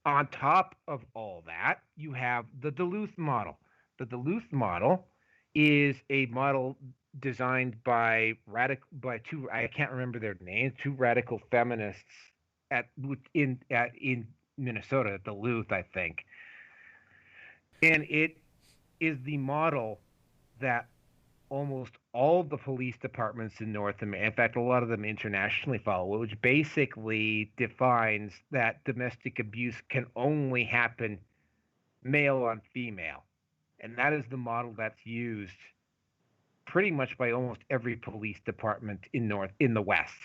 On top of all that, you have the Duluth model. The Duluth model is a model designed by two, I can't remember their names, two radical feminists in Minnesota, at Duluth, I think. And it is the model that almost all the police departments in North America, in fact, a lot of them internationally follow, which basically defines that domestic abuse can only happen male on female. And that is the model that's used pretty much by almost every police department in the West.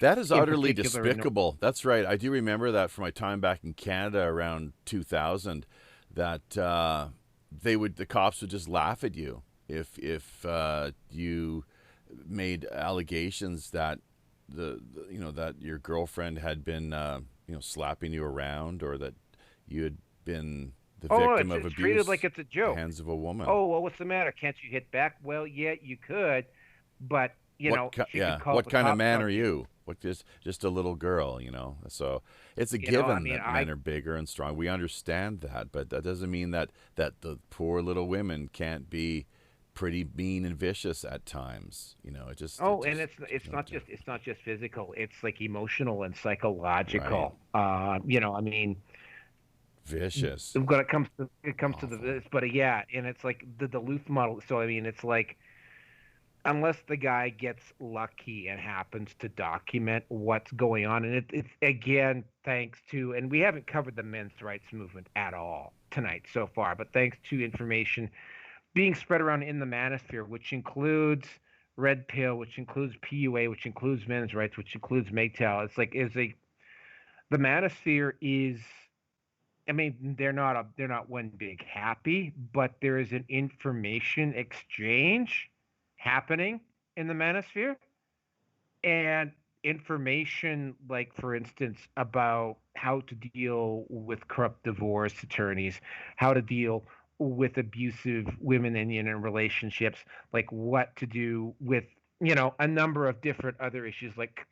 That is utterly despicable. That's right. I do remember that from my time back in Canada around 2000, that the cops would just laugh at you if you made allegations that that your girlfriend had been slapping you around, or that you had been the victim of abuse. Treated like it's a joke. At the hands of a woman. Oh, well, what's the matter? Can't you hit back? Well, yeah, you could, but what kind of man are you? What, just a little girl, So it's a given that men are bigger and strong. We understand that, but that doesn't mean that the poor little women can't be pretty mean and vicious at times. And it's not just physical. It's like emotional and psychological. Right. Vicious. When it comes to this, but yeah, and it's like the Duluth model. So it's like, unless the guy gets lucky and happens to document what's going on, and it's again thanks to, and we haven't covered the men's rights movement at all tonight so far, but thanks to information being spread around in the Manosphere, which includes Red Pill, which includes PUA, which includes men's rights, which includes Mgtow. The Manosphere is. They're not one big happy, but there is an information exchange happening in the Manosphere, and information, like, for instance, about how to deal with corrupt divorce attorneys, how to deal with abusive women in relationships, like what to do with a number of different other issues. Like,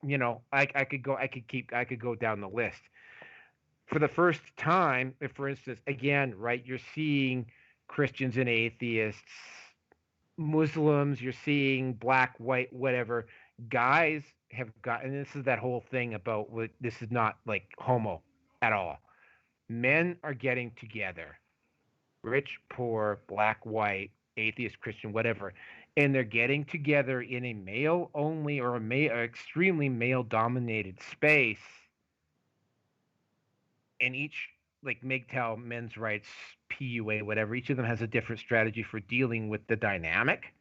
I could go down the list. For the first time, for instance, again, right, you're seeing Christians and atheists, Muslims, you're seeing black, white, whatever. Guys have gotten, and this is that whole thing about, this is not like homo at all. Men are getting together, rich, poor, black, white, atheist, Christian, whatever, and they're getting together in a male-only or extremely male-dominated space. And each, like Mgtow, men's rights, PUA, whatever, each of them has a different strategy for dealing with the dynamic.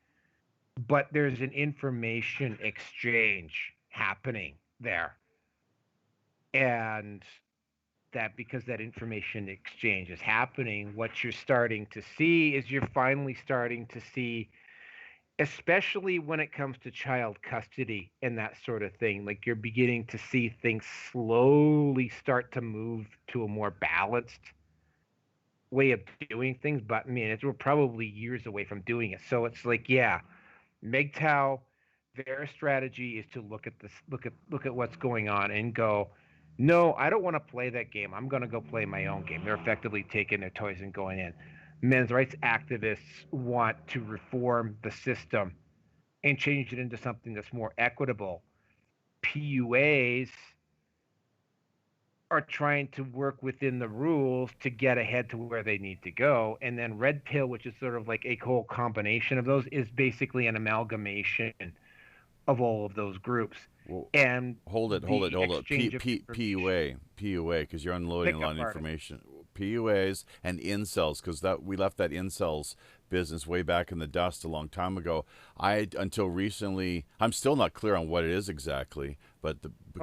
But there's an information exchange happening there. And because that information exchange is happening, what you're starting to see is you're finally starting to see, especially when it comes to child custody and that sort of thing, like you're beginning to see things slowly start to move to a more balanced way of doing things. But we're probably years away from doing it. So it's like, yeah, Mgtow, their strategy is to look at what's going on and go, no, I don't want to play that game. I'm going to go play my own game. They're effectively taking their toys and going in. Men's rights activists want to reform the system and change it into something that's more equitable. PUAs are trying to work within the rules to get ahead to where they need to go. And then Red Pill, which is sort of like a whole combination of those, is basically an amalgamation of all of those groups. Well, and hold it. PUA, because you're unloading a lot of information. PUAs and incels, because we left that incels business way back in the dust a long time ago. Until recently, I'm still not clear on what it is exactly, but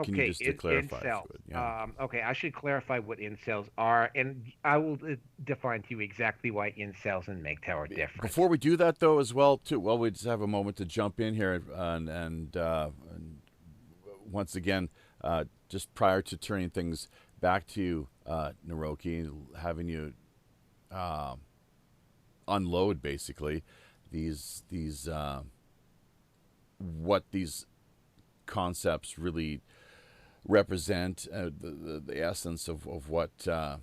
can you just clarify? Incels. Yeah. I should clarify what incels are, and I will define to you exactly why incels and Mgtow are different. Before we do that, though, as well, too, we just have a moment to jump in here and once again, just prior to turning things back to you, Neroke, having you unload basically these what these concepts really represent, the essence of what the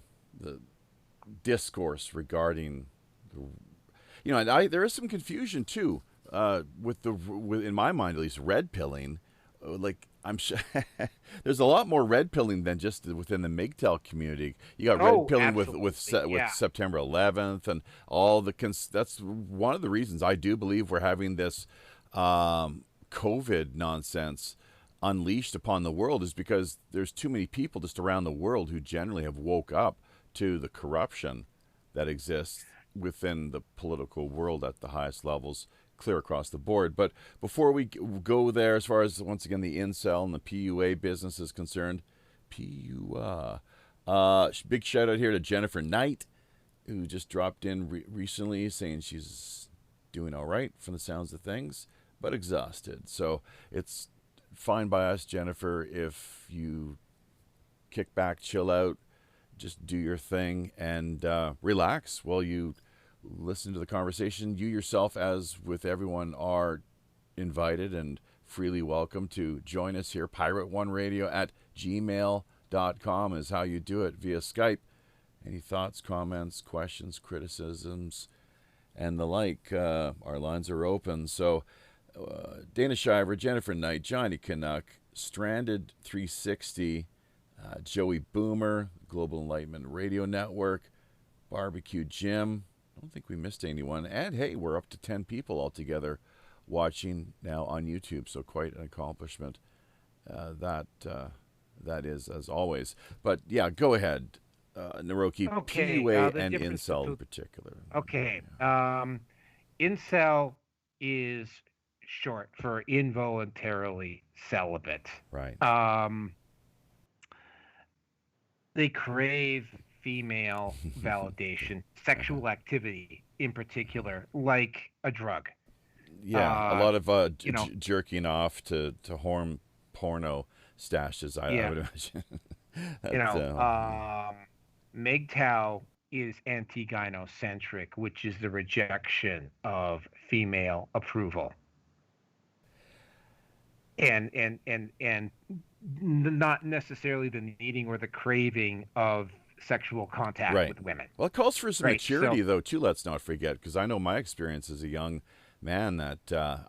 discourse regarding there is some confusion too in my mind at least, red pilling. Like I'm sure there's a lot more red pilling than just within the Mgtow community. You got red pilling with September 11th and all the that's one of the reasons I do believe we're having this COVID nonsense unleashed upon the world, is because there's too many people just around the world who generally have woke up to the corruption that exists within the political world at the highest levels, clear across the board. But before we go there, as far as, once again, the incel and the PUA business is concerned, big shout out here to Jennifer Knight, who just dropped in recently saying she's doing all right from the sounds of things, but exhausted. So it's fine by us, Jennifer, if you kick back, chill out, just do your thing, and relax while you listen to the conversation. You yourself, as with everyone, are invited and freely welcome to join us here. Pirate1radio@gmail.com is how you do it via Skype. Any thoughts, comments, questions, criticisms, and the like, our lines are open. So Dana Shiver, Jennifer Knight, Johnny Canuck, Stranded 360, Joey Boomer, Global Enlightenment Radio Network, Barbecue Jim. I don't think we missed anyone. And hey, we're up to 10 people altogether watching now on YouTube, so quite an accomplishment. That is, as always. But yeah, go ahead, Neroke. PUA and incel in particular. Okay. Incel is short for involuntarily celibate. Right. They crave female validation, sexual activity in particular, like a drug. Yeah, a lot of jerking off to porno stashes, I would imagine. Mgtow is anti-gynocentric, which is the rejection of female approval. And not necessarily the needing or the craving of sexual contact with women. Well, it calls for some maturity, though, too, let's not forget, because I know my experience as a young man that,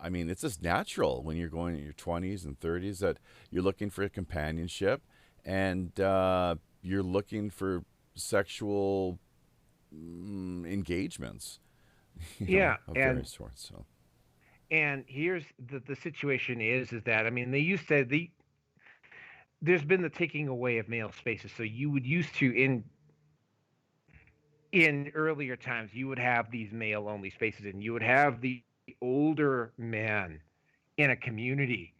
it's just natural when you're going in your 20s and 30s that you're looking for a companionship and you're looking for sexual engagements of various sorts. So. And here's the situation is that, they used to, there's been the taking away of male spaces. So you would used to, in earlier times, you would have these male-only spaces, and you would have the older men in a community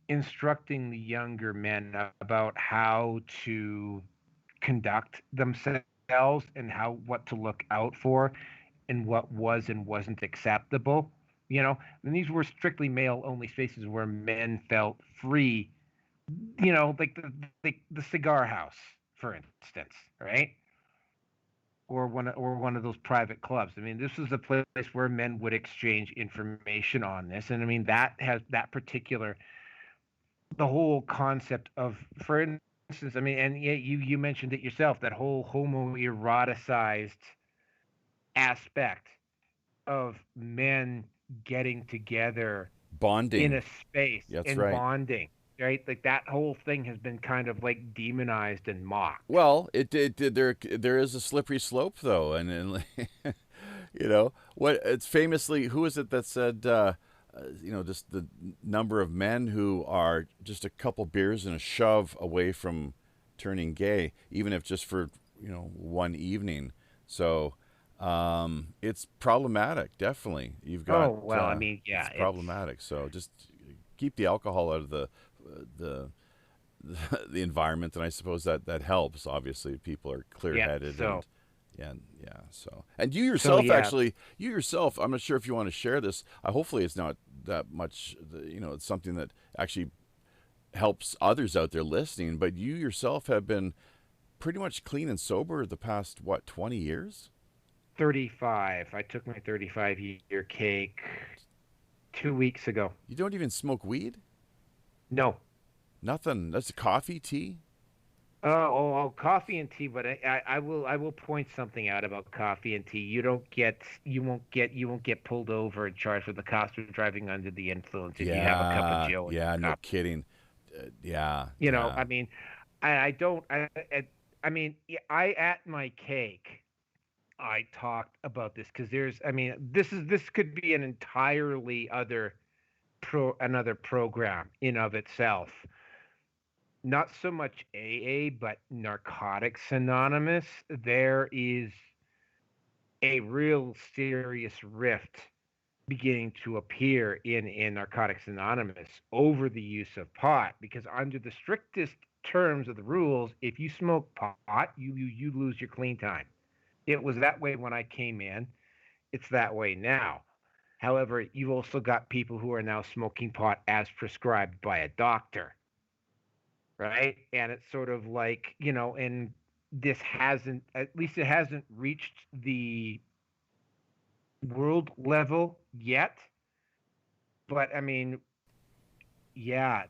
instructing the younger men about how to conduct themselves and what to look out for and what was and wasn't acceptable. And these were strictly male-only spaces where men felt free, like the cigar house, for instance, right? Or one of those private clubs. This was a place where men would exchange information on this, and that has that particular, the whole concept of, for instance, and you mentioned it yourself, that whole homoeroticized aspect of men getting together, bonding in a space, bonding, right? Like that whole thing has been kind of like demonized and mocked. Well, there is a slippery slope, though, and what it's famously, who is it that said, just the number of men who are just a couple beers and a shove away from turning gay, even if just for one evening. So it's problematic, definitely. You've got it's problematic. So just keep the alcohol out of the environment, and I suppose that helps. Obviously, people are clear-headed. And you yourself, I'm not sure if you want to share this. Hopefully, it's not that much. It's something that actually helps others out there listening. But you yourself have been pretty much clean and sober the past 20 years. 35. I took my 35-year cake 2 weeks ago. You don't even smoke weed? No. Nothing. That's coffee, tea? Coffee and tea, but I will point something out about coffee and tea. You won't get pulled over and charged with the cost of driving under the influence if you have a cup of Yeah, Joe and yeah, no coffee. kidding. Yeah, You know, yeah. I mean, I don't I mean, I at my cake I talked about this because this could be an entirely another program in of itself. Not so much AA, but Narcotics Anonymous. There is a real serious rift beginning to appear in Narcotics Anonymous over the use of pot because under the strictest terms of the rules, if you smoke pot, you lose your clean time. It was that way when I came in. It's that way now. However, you've also got people who are now smoking pot as prescribed by a doctor, right? And it's sort of like, and this hasn't, at least it hasn't reached the world level yet. But I mean, yeah,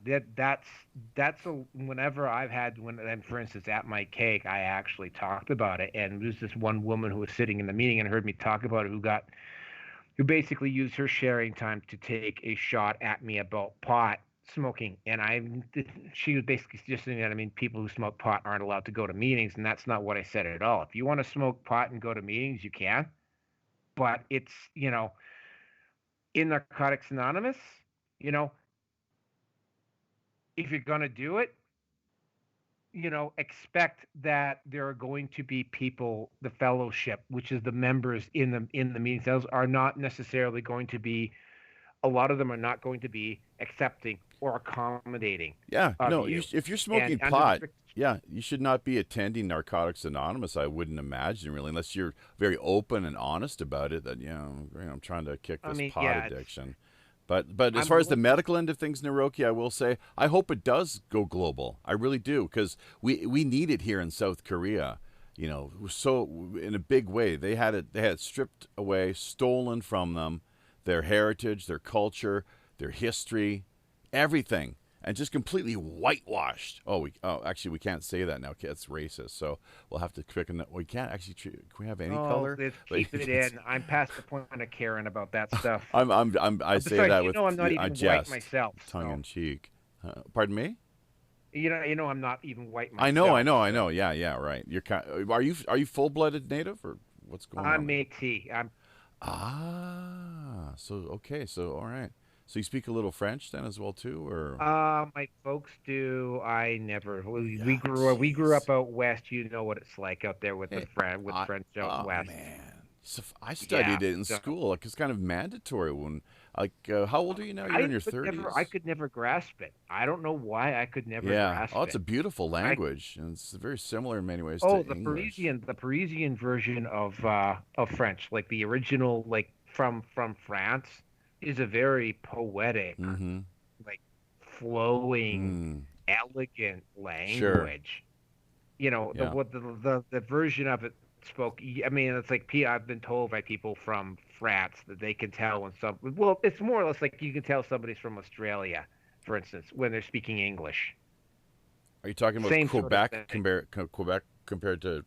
whenever I've had and for instance at my cake, I actually talked about it, and there's this one woman who was sitting in the meeting and heard me talk about it, who basically used her sharing time to take a shot at me about pot smoking, and she was basically suggesting that people who smoke pot aren't allowed to go to meetings, and that's not what I said at all. If you want to smoke pot and go to meetings, you can, but it's in Narcotics Anonymous, you know, if you're gonna do it, expect that there are going to be people, the fellowship, which is the members in the meeting cells, are not necessarily going to be. A lot of them are not going to be accepting or accommodating Yeah, of no, you. if you're And smoking under the pot, strict, yeah, you should not be attending Narcotics Anonymous. I wouldn't imagine really, unless you're very open and honest about it. That I'm trying to kick this pot yeah, addiction. But as I'm far a as the little. medical end of things, Neroke, I will say I hope it does go global. I really do because we need it here in South Korea. So in a big way, they had it stripped away, stolen from them, their heritage, their culture, their history, everything, and just completely whitewashed. Actually, we can't say that now. It's racist. So we'll have to quicken that. We can't actually. Can we have any Oh, color? let's Like, keep it in. I'm past the point of caring about that stuff. I say Besides, that with I'm not I even white jest, myself, tongue so in cheek. Pardon me. I'm not even white I know, I myself. know, I So know. Yeah, yeah, right. Are you full-blooded native or what's going on I'm there? Métis. So okay, so all right. So you speak a little French then as well too, or My folks do. I never. We yeah, grew jeez. up out west. You know what it's like out there with Hey, I French out oh west. man, so I Yeah. studied it in So school. Like it's kind of mandatory when how old are you now? You're in your I 30s. could never grasp it. I don't know why I could never Yeah. Oh, grasp it's a it. beautiful I language, and it's very similar in many ways Oh, to English. The Parisian version of French, like the original, like from France, is a very poetic, Mm-hmm. like flowing, Mm. elegant Sure. language. The Yeah. what the version of it spoke. I mean, it's like I've been told by people from France that they can tell when some. Well, it's more or less like you can tell somebody's from Australia, for instance, when they're speaking English. Are you talking about Same sort of Quebec thing. Quebec compared to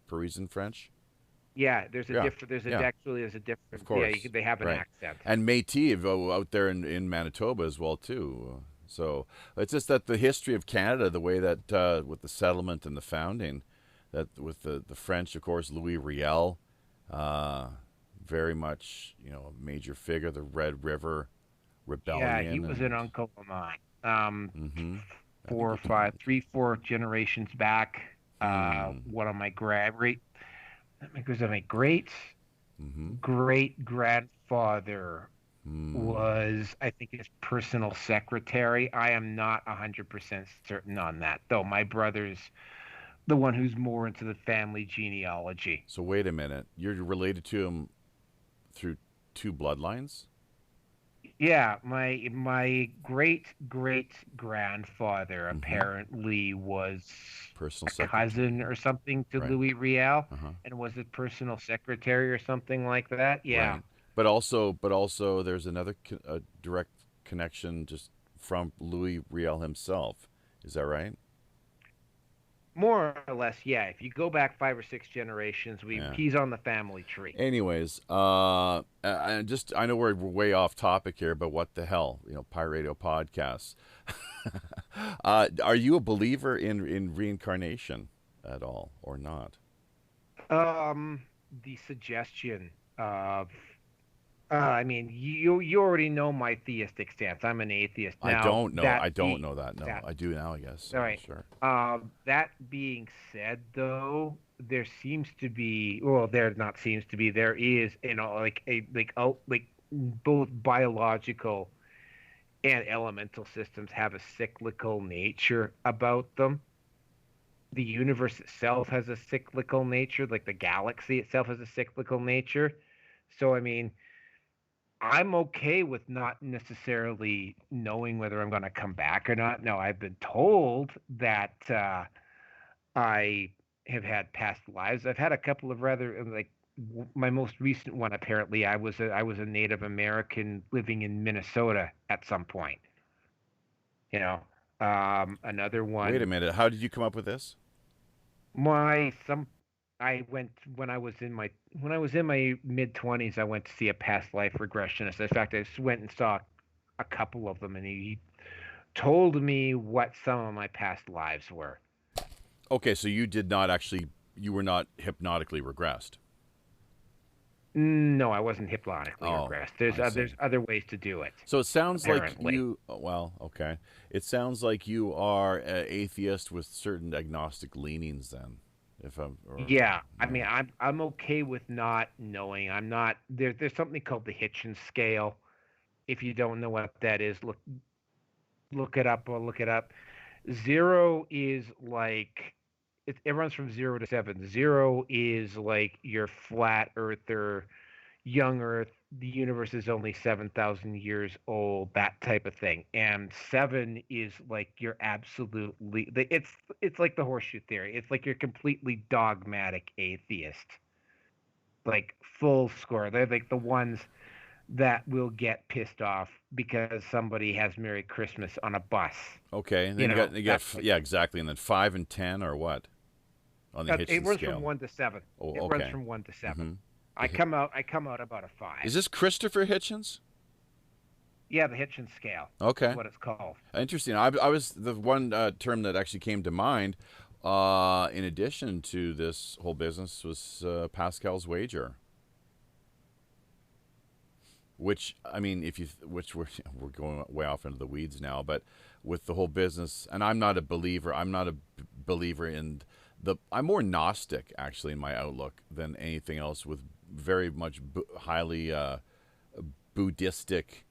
Parisian French? Yeah, there's a Yeah, different. yeah, There's a of different. Yeah, course, they have an right. accent. And Métis out there in Manitoba as well too. So it's just that the history of Canada, the way that with the settlement and the founding, that with the French, of course, Louis Riel, uh, very much a major figure, the Red River Yeah, he Rebellion, was an and uncle of mine. mm-hmm. I think Four or you told five, me. 3, 4 generations back. Hmm. One of my great, was it my great Mm-hmm. great grandfather Hmm. was, I think, his personal secretary. I am not 100% certain on that, though. My brother's the one who's more into the family genealogy. So wait a minute. You're related to him through two bloodlines? Yeah, my great grandfather Mm-hmm. apparently was Personal a secretary. cousin or something to Right. Louis Riel Uh-huh. and was a personal secretary or something like that. Yeah. Right. But also, there's another direct connection just from Louis Riel himself. Is that right? More or less, yeah. If you go back 5 or 6 generations, Yeah. he's on the family tree. Anyways, I know we're way off topic here, but what the hell, Pirate Radio podcasts. Are you a believer in reincarnation at all, or not? The suggestion of, I mean, you already know my theistic stance. I'm an atheist. I Now, don't know. I don't know that. No, that I do now. I guess. all right. Sure. That being said, though, there seems to be, well, there not seems to be, there is, like both biological and elemental systems have a cyclical nature about them. The universe itself has a cyclical nature, like the galaxy itself has a cyclical nature. So, I mean, I'm okay with not necessarily knowing whether I'm going to come back or not. No, I've been told that I have had past lives. I've had a couple of rather my most recent one. Apparently, I was a Native American living in Minnesota at some point. You know, another one. Wait a minute. How did you come up with this? My some I went when I was in my mid-20s. I went to see a past life regressionist. In fact, I just went and saw a couple of them, and he told me what some of my past lives were. Okay, so you were not hypnotically regressed. No, I wasn't hypnotically Oh, regressed. I see. There's other ways to do it. So it sounds like Apparently. you. Well, okay. It sounds like you are an atheist with certain agnostic leanings. Then, if I'm. Yeah, I mean, I'm okay with not knowing. I'm not there. There's something called the Hitchens scale. If you don't know what that is, look it up or look it up. Zero is like it runs from 0 to 7. Zero is like your flat earther, young Earth. The universe is only 7,000 years old. That type of thing. And 7 is like you're absolutely. It's like the horseshoe theory. It's like you're completely dogmatic atheist, like full score. They're like the ones that will get pissed off because somebody has Merry Christmas on a bus. Okay, and You then know, you got that's yeah, exactly, and then 5 and 10 or what on the It Hitchens runs scale? from 1 to 7. Oh, It okay. runs from 1 to 7. Mhm. I come out about a 5. Is this Christopher Hitchens? Yeah, the Hitchens scale. Okay. Is what it's called. Interesting. I was the one term that actually came to mind. In addition to this whole business, was Pascal's wager. Which I mean, which we're going way off into the weeds now, but with the whole business, and I'm not a believer. I'm not a believer in I'm more Gnostic actually in my outlook than anything else. With very much highly Buddhistic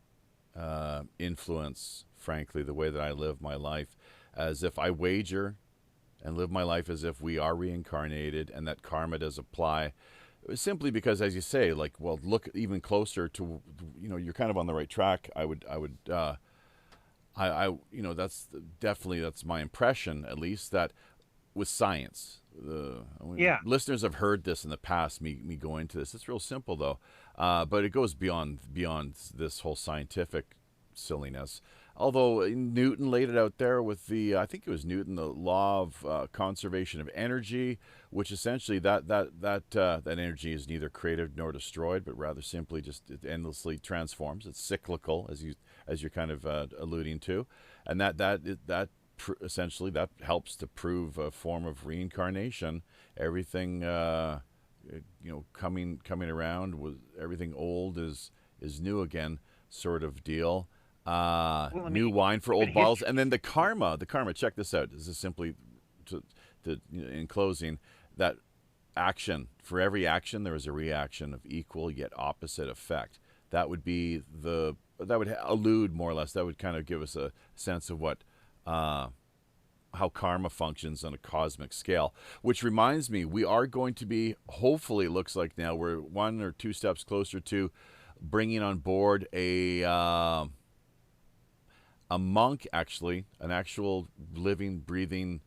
influence, frankly, the way that I live my life, as if I wager and live my life as if we are reincarnated and that karma does apply. Simply because, as you say, like, well, look even closer to, you're kind of on the right track. That's that's my impression, at least, that with science, Yeah. listeners have heard this in the past. Me go into this. It's real simple though, but it goes beyond this whole scientific silliness. Although Newton laid it out there with I think it was Newton, the law of conservation of energy, which essentially that energy is neither created nor destroyed, but rather simply just it endlessly transforms. It's cyclical, as you're kind of alluding to, and essentially that helps to prove a form of reincarnation. Everything coming around with everything old is new again, sort of deal. New wine for old bottles, and then the karma. Check this out. This is simply to in closing, that action, for every action there is a reaction of equal yet opposite effect. That would allude more or less. That would kind of give us a sense of what how karma functions on a cosmic scale. Which reminds me, we are going to be, hopefully, it looks like now we're 1 or 2 steps closer to bringing on board a monk, actually, an actual living, breathing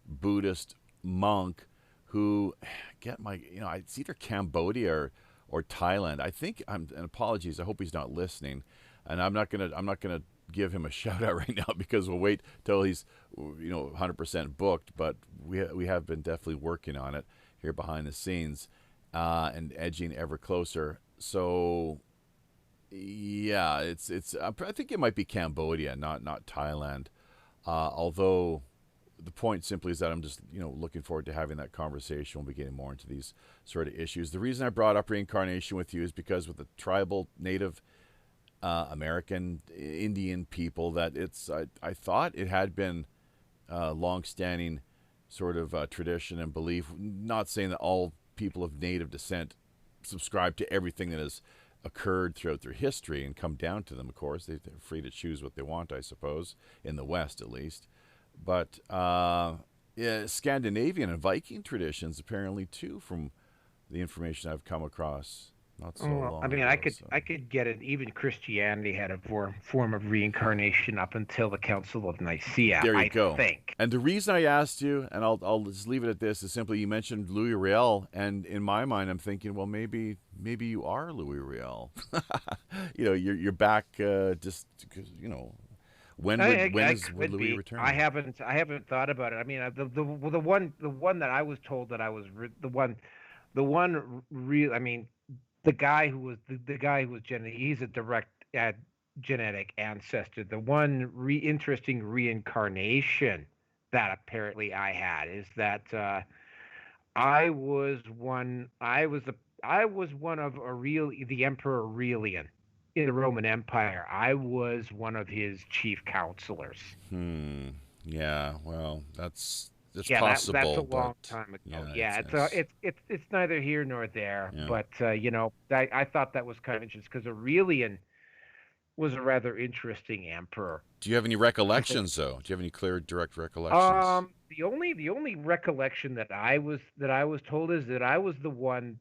Buddhist monk who, it's either Cambodia or Thailand. I think and apologies, I hope he's not listening, and I'm not gonna give him a shout out right now because we'll wait till he's 100% booked. But we have been definitely working on it here behind the scenes and edging ever closer. So yeah, it's I think it might be Cambodia, not Thailand. Although the point simply is that I'm just looking forward to having that conversation. We'll be getting more into these sort of issues. The reason I brought up reincarnation with you is because with the tribal Native American Indian people, that I thought it had been long-standing sort of tradition and belief. Not saying that all people of Native descent subscribe to everything that has occurred throughout their history and come down to them. Of course, they're free to choose what they want, I suppose, in the West at least. But Scandinavian and Viking traditions apparently too, from the information I've come across. Not so long I mean, ago, I could get it. Even Christianity had a form of reincarnation up until the Council of Nicaea. There you go. I think. And the reason I asked you, and I'll just leave it at this, is simply you mentioned Louis Riel, and in my mind, I'm thinking, well, maybe you are Louis Riel. You're back just because When would Louis return? I haven't thought about it. I mean, the one that I was told that I was the guy who was genetic. He's a direct genetic ancestor. The one interesting reincarnation that apparently I had is that I was one of the Emperor Aurelian in the Roman Empire. I was one of his chief counselors. Yeah. Well, that's possible. That's a long long time ago. It's neither here nor there. Yeah. But I thought that was kind of interesting because Aurelian was a rather interesting emperor. Do you have any recollections though? Do you have any clear, direct recollections? The only recollection that I was told is that I was the one.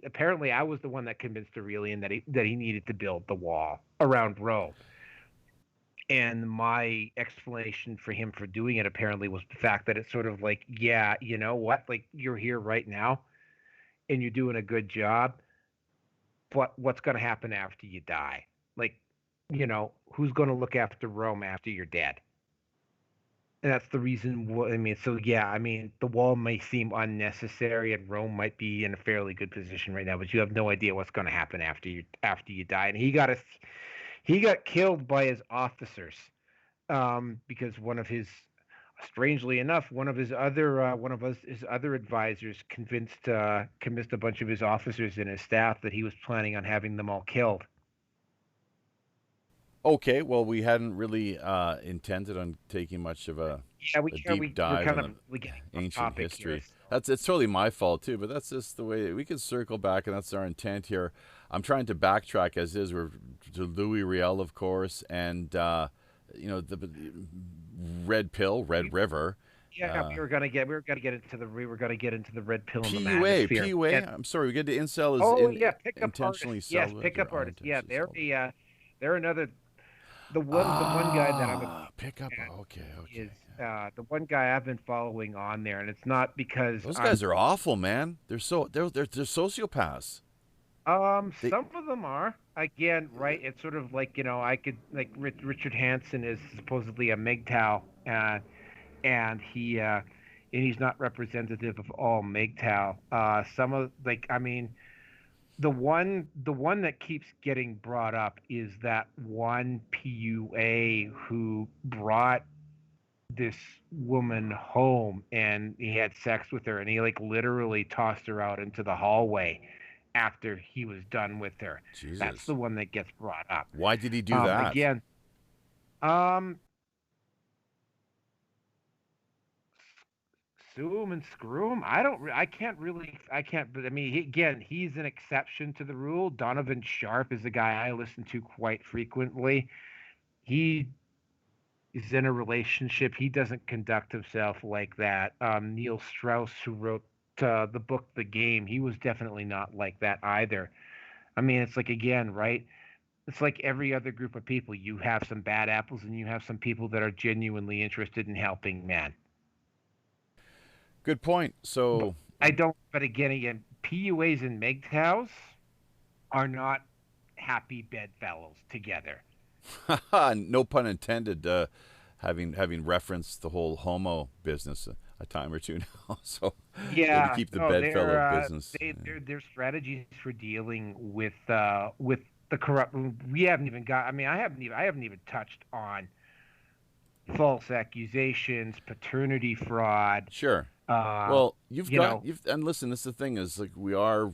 Apparently I was the one that convinced Aurelian that he needed to build the wall around Rome. And my explanation for him for doing it apparently was the fact that it's sort of like, yeah, you know what? Like, you're here right now and you're doing a good job, but what's going to happen after you die? Like, who's going to look after Rome after you're dead? And that's the reason. The wall may seem unnecessary, and Rome might be in a fairly good position right now, but you have no idea what's going to happen after you die. And he got killed by his officers because strangely enough, one of his other advisors convinced a bunch of his officers and his staff that he was planning on having them all killed. Okay, well, we hadn't really intended on taking much of a deep dive into ancient history. It's totally my fault too, but that's just the way we can circle back, and that's our intent here. I'm trying to backtrack as is. We're to Louis Riel, of course, and the Red Pill, Red River. Yeah, we were gonna get into the Red Pill and the Manosphere. PUA. I'm sorry, we get to incel pickup intentionally artists. Yes, pickup artists. Yeah, they're another. The one guy that I'm pickup. Okay. Is the one guy I've been following on there, and it's not because those guys are awful, man. They're sociopaths. Some of them are. Again, right? It's sort of like Richard Hansen is supposedly a Mgtow, and he's not representative of all Mgtow. The one that keeps getting brought up is that one PUA who brought this woman home and he had sex with her, and he literally tossed her out into the hallway after he was done with her. Jesus. That's the one that gets brought up. Why did he do that? Again, sue him and screw him. He's an exception to the rule. Donovan Sharp is a guy I listen to quite frequently. He is in a relationship. He doesn't conduct himself like that. Neil Strauss, who wrote the book The Game, he was definitely not like that either. I mean, it's like, again, right? It's like every other group of people. You have some bad apples and you have some people that are genuinely interested in helping men. Good point. So but again, PUAs and Mgtows are not happy bedfellows together. No pun intended. Having referenced the whole homo business a time or two now, so maybe Yeah, keep the no, bedfellow business. their strategies for dealing with the corrupt. We haven't even got. I mean, I haven't even touched on false accusations, paternity fraud. Sure. Uh, Well, you know, and listen, this is the thing is like we are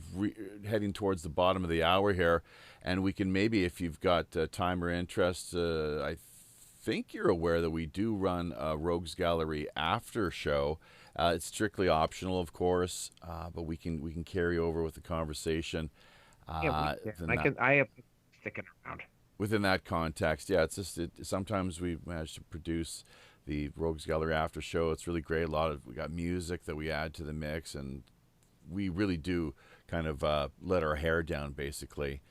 heading towards the bottom of the hour here, and we can maybe, if you've got time or interest, I think you're aware that we do run a Rogues Gallery after show. It's strictly optional, of course, but we can carry over with the conversation. yeah, Then I have sticking around. within that context, yeah, it's just sometimes we manage to produce the Rogues Gallery after show. It's really great. We got music that we add to the mix, and we really do kind of let our hair down basically.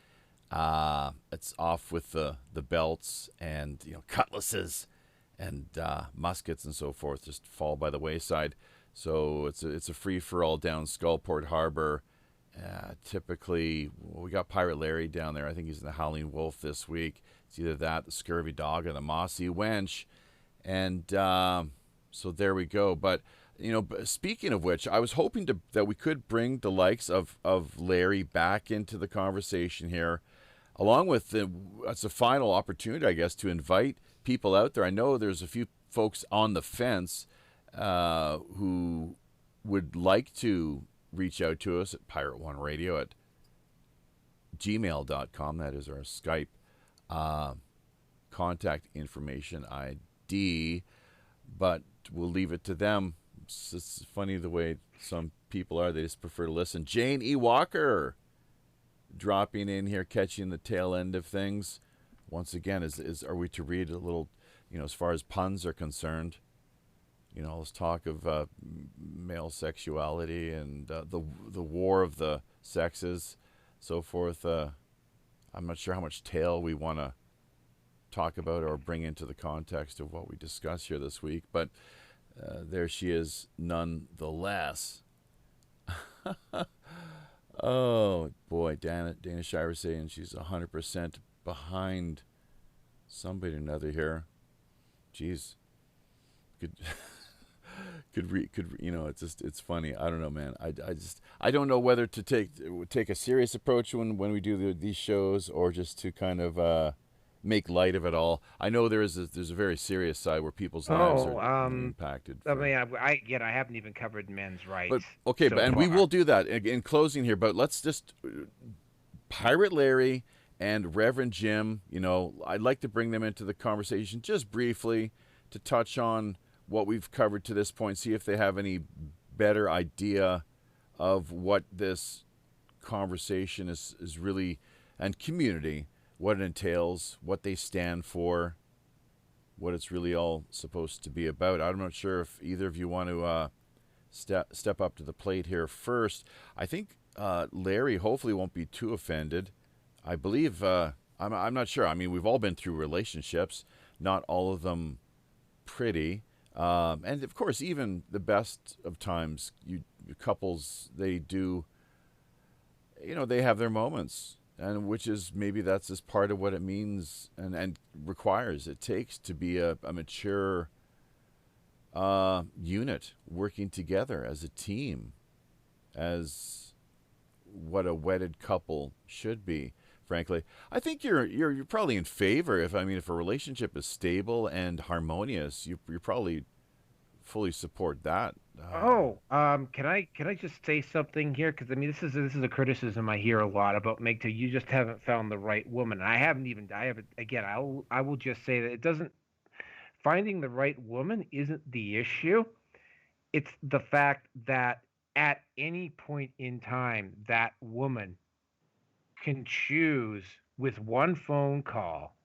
It's off with the belts and cutlasses and muskets and so forth just fall by the wayside. So it's a free for all down Skullport Harbor. Typically, we got Pirate Larry down there. I think he's in the Howling Wolf this week. It's either that, the Scurvy Dog, or the Mossy Wench. And so there we go. But, speaking of which, I was hoping that we could bring the likes of Larry back into the conversation here, along with it's a final opportunity, I guess, to invite people out there. I know there's a few folks on the fence who would like to reach out to us at Pirate One Radio at gmail.com. That is our Skype contact information ID, but we'll leave it to them. It's funny the way some people are. They just prefer to listen. Jane E. Walker dropping in here, catching the tail end of things. Once again, are we to read a little, as far as puns are concerned? Let's talk of male sexuality and the war of the sexes, so forth. I'm not sure how much tail we want to talk about or bring into the context of what we discuss here this week, but there she is nonetheless. Oh boy, Dana Shire saying she's 100% behind somebody or another here. Jeez, it's funny. I don't know, man. I don't know whether to take a serious approach when we do these shows, or just to kind of make light of it all. I know there's a very serious side where people's lives are impacted. I mean, I haven't even covered men's rights. But okay, so and far. we will do that in closing here. But let's just Pirate Larry and Reverend Jim. I'd like to bring them into the conversation just briefly to touch on what we've covered to this point. See if they have any better idea of what this conversation is really, and community, what it entails, what they stand for, what it's really all supposed to be about. I'm not sure if either of you want to step up to the plate here first. I think Larry hopefully won't be too offended. I believe, I'm not sure. I mean, we've all been through relationships, not all of them pretty. And of course, even the best of times, couples, they do, they have their moments. And which is, maybe that's just part of what it means and requires. It takes to be a mature unit working together as a team, as what a wedded couple should be. Frankly, I think you're probably in favor if a relationship is stable and harmonious, you probably fully support that. Can I just say something here? Because this is a criticism I hear a lot about Mgtow. You just haven't found the right woman. I haven't. Again, I will just say that it doesn't. Finding the right woman isn't the issue. It's the fact that at any point in time, that woman can choose with one phone call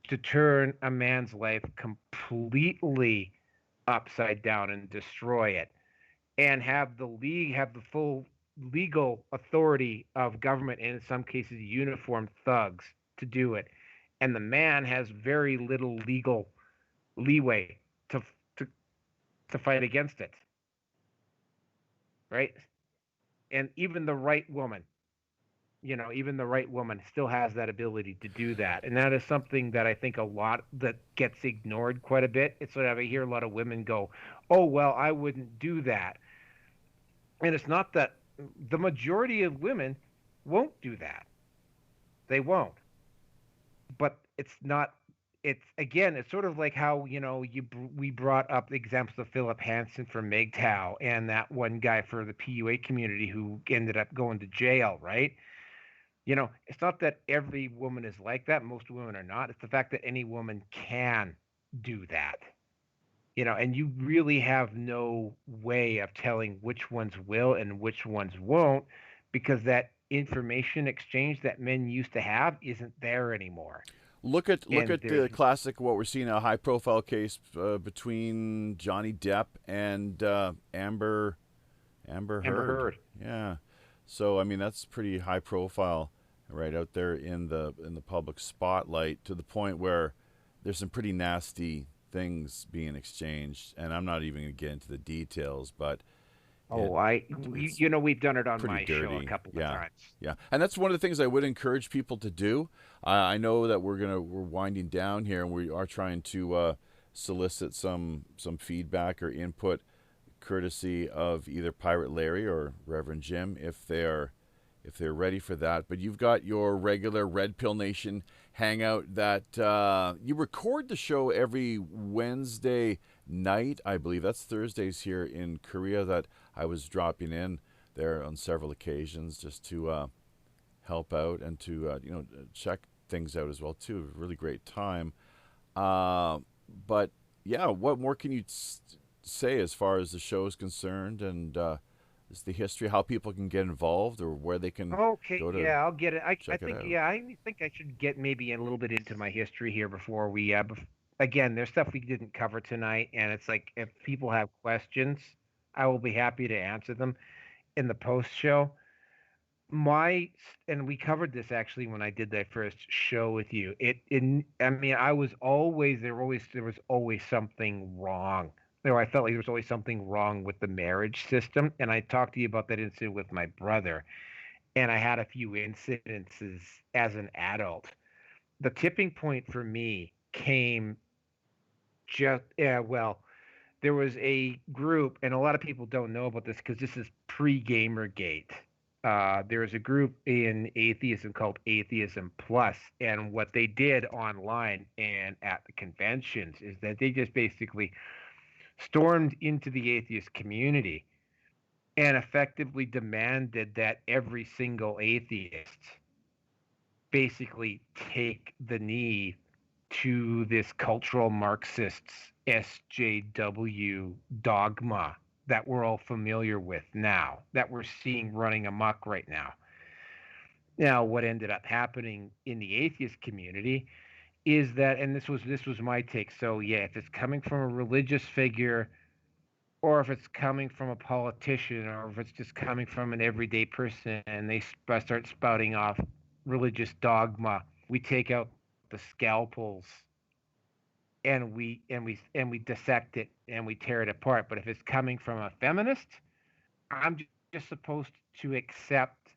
to turn a man's life completely upside down and destroy it, and have the full legal authority of government, and in some cases uniformed thugs, to do it, and the man has very little legal leeway to fight against it, right? And even the right woman even the right woman still has that ability to do that. And that is something that I think a lot that gets ignored quite a bit. It's sort of, I hear a lot of women go, oh, well, I wouldn't do that. And it's not that the majority of women won't do that. They won't. But it's not. It's again. It's sort of like how we brought up examples of Philip Hansen from Mgtow and that one guy for the PUA community who ended up going to jail. Right? It's not that every woman is like that. Most women are not. It's the fact that any woman can do that. And you really have no way of telling which ones will and which ones won't, because that information exchange that men used to have isn't there anymore. Look at And the classic, what we're seeing, a high profile case between Johnny Depp and Amber Heard. Yeah. So I mean, that's pretty high profile, right out there in the public spotlight, to the point where there's some pretty nasty things being exchanged, and I'm not even going to get into the details, but we've done it on my dirty. show a couple of times. Yeah, and that's one of the things I would encourage people to do. I know that we're winding down here, and we are trying to solicit some feedback or input, courtesy of either Pirate Larry or Reverend Jim, if they're ready for that. But you've got your regular Red Pill Nation hangout that you record the show every Wednesday night, I believe. That's Thursdays here in Korea, that I was dropping in there on several occasions just to help out and to check things out as well too. Really great time. But yeah, what more can you say as far as the show is concerned, and is the history, how people can get involved, or where they can go to I'll get it. I think out. I think I should get maybe a little bit into my history here before we again, there's stuff we didn't cover tonight, and it's like, if people have questions, I will be happy to answer them in the post show. And we covered this actually when I did that first show with you. I was always there was always something wrong. I felt like there was always something wrong with the marriage system, and I talked to you about that incident with my brother, and I had a few incidences as an adult. The tipping point for me came there was a group, and a lot of people don't know about this because this is pre-Gamergate. There was a group in atheism called Atheism Plus, and what they did online and at the conventions is that they just basically stormed into the atheist community and effectively demanded that every single atheist basically take the knee to this cultural Marxists SJW dogma that we're all familiar with now, that we're seeing running amok right now. Now, what ended up happening in the atheist community is that, and this was my take. So yeah, if it's coming from a religious figure, or if it's coming from a politician, or if it's just coming from an everyday person, and they start spouting off religious dogma, we take out the scalpels and we dissect it and we tear it apart. But if it's coming from a feminist, I'm just supposed to accept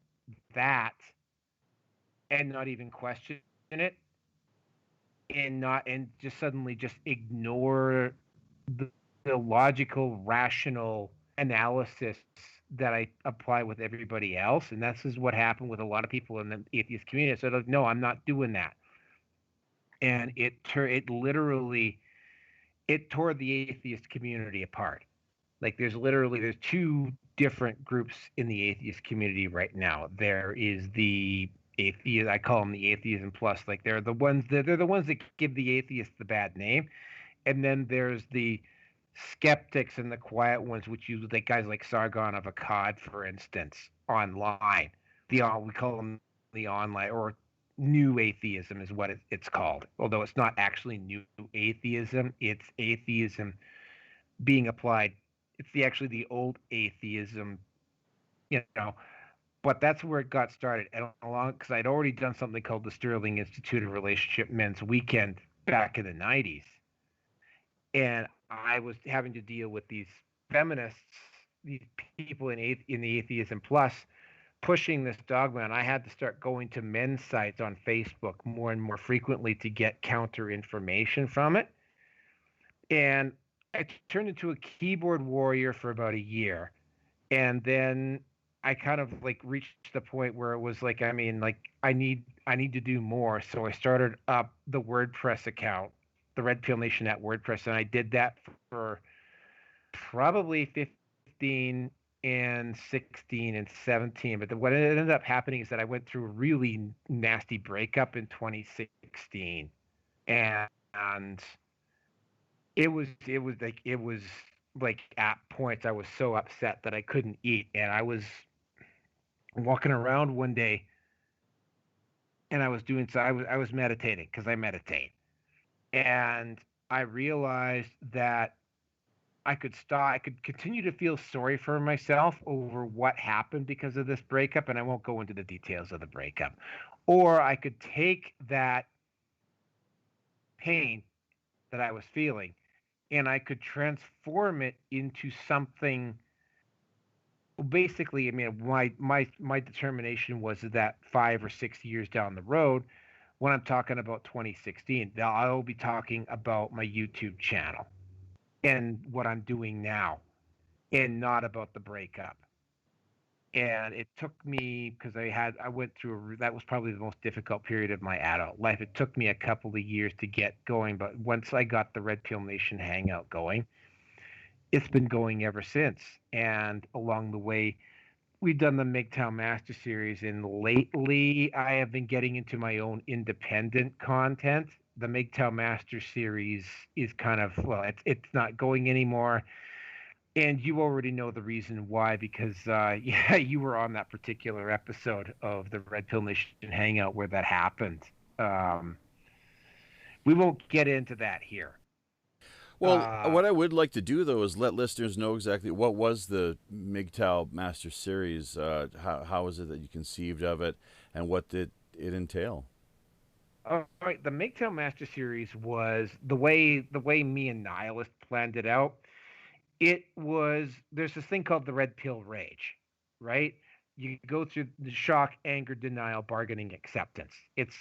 that and not even question it, and just suddenly just ignore the logical, rational analysis that I apply with everybody else. And this is what happened with a lot of people in the atheist community. So like, no, I'm not doing that. And it literally tore the atheist community apart. Like there's two different groups in the atheist community right now. There is the atheist, I call them the Atheism Plus. Like they're the ones that give the atheists the bad name. And then there's the skeptics and the quiet ones, which use like guys like Sargon of Akkad, for instance, online. We call them the online, or new atheism is what it's called. Although it's not actually new atheism, it's atheism being applied. It's actually the old atheism, But that's where it got started. And because I'd already done something called the Sterling Institute of Relationship Men's Weekend back in the 90s. And I was having to deal with these feminists, these people in the Atheism Plus, pushing this dogma, and I had to start going to men's sites on Facebook more and more frequently to get counter information from it. And I turned into a keyboard warrior for about a year. And then I kind of like reached the point where it was like, I mean, like I need to do more. So I started up the WordPress account, the Red Pill Nation at WordPress, and I did that for probably 15 and 16 and 17. But what ended up happening is that I went through a really nasty breakup in 2016, and it was like at points I was so upset that I couldn't eat, and I was walking around one day, and I was meditating, because I meditate, and I realized that I could continue to feel sorry for myself over what happened because of this breakup, and I won't go into the details of the breakup, or I could take that pain that I was feeling and I could transform it into something. Basically, I mean, my determination was that 5 or 6 years down the road, when I'm talking about 2016, I'll be talking about my YouTube channel and what I'm doing now, and not about the breakup. And it took me, because I went through that was probably the most difficult period of my adult life. It took me a couple of years to get going, but once I got the Red Pill Nation Hangout going, it's been going ever since. And along the way, we've done the Mgtow Master Series, and lately I have been getting into my own independent content. The Mgtow Master Series is kind of, well, it's not going anymore. And you already know the reason why, because yeah, you were on that particular episode of the Red Pill Nation Hangout where that happened. We won't get into that here. Well, what I would like to do, though, is let listeners know exactly what was the Mgtow Master Series. How is it that you conceived of it, and what did it entail? All right, the Mgtow Master Series was the way me and Nihilist planned it out. It was, there's this thing called the Red Pill Rage, right? You go through the shock, anger, denial, bargaining, acceptance. It's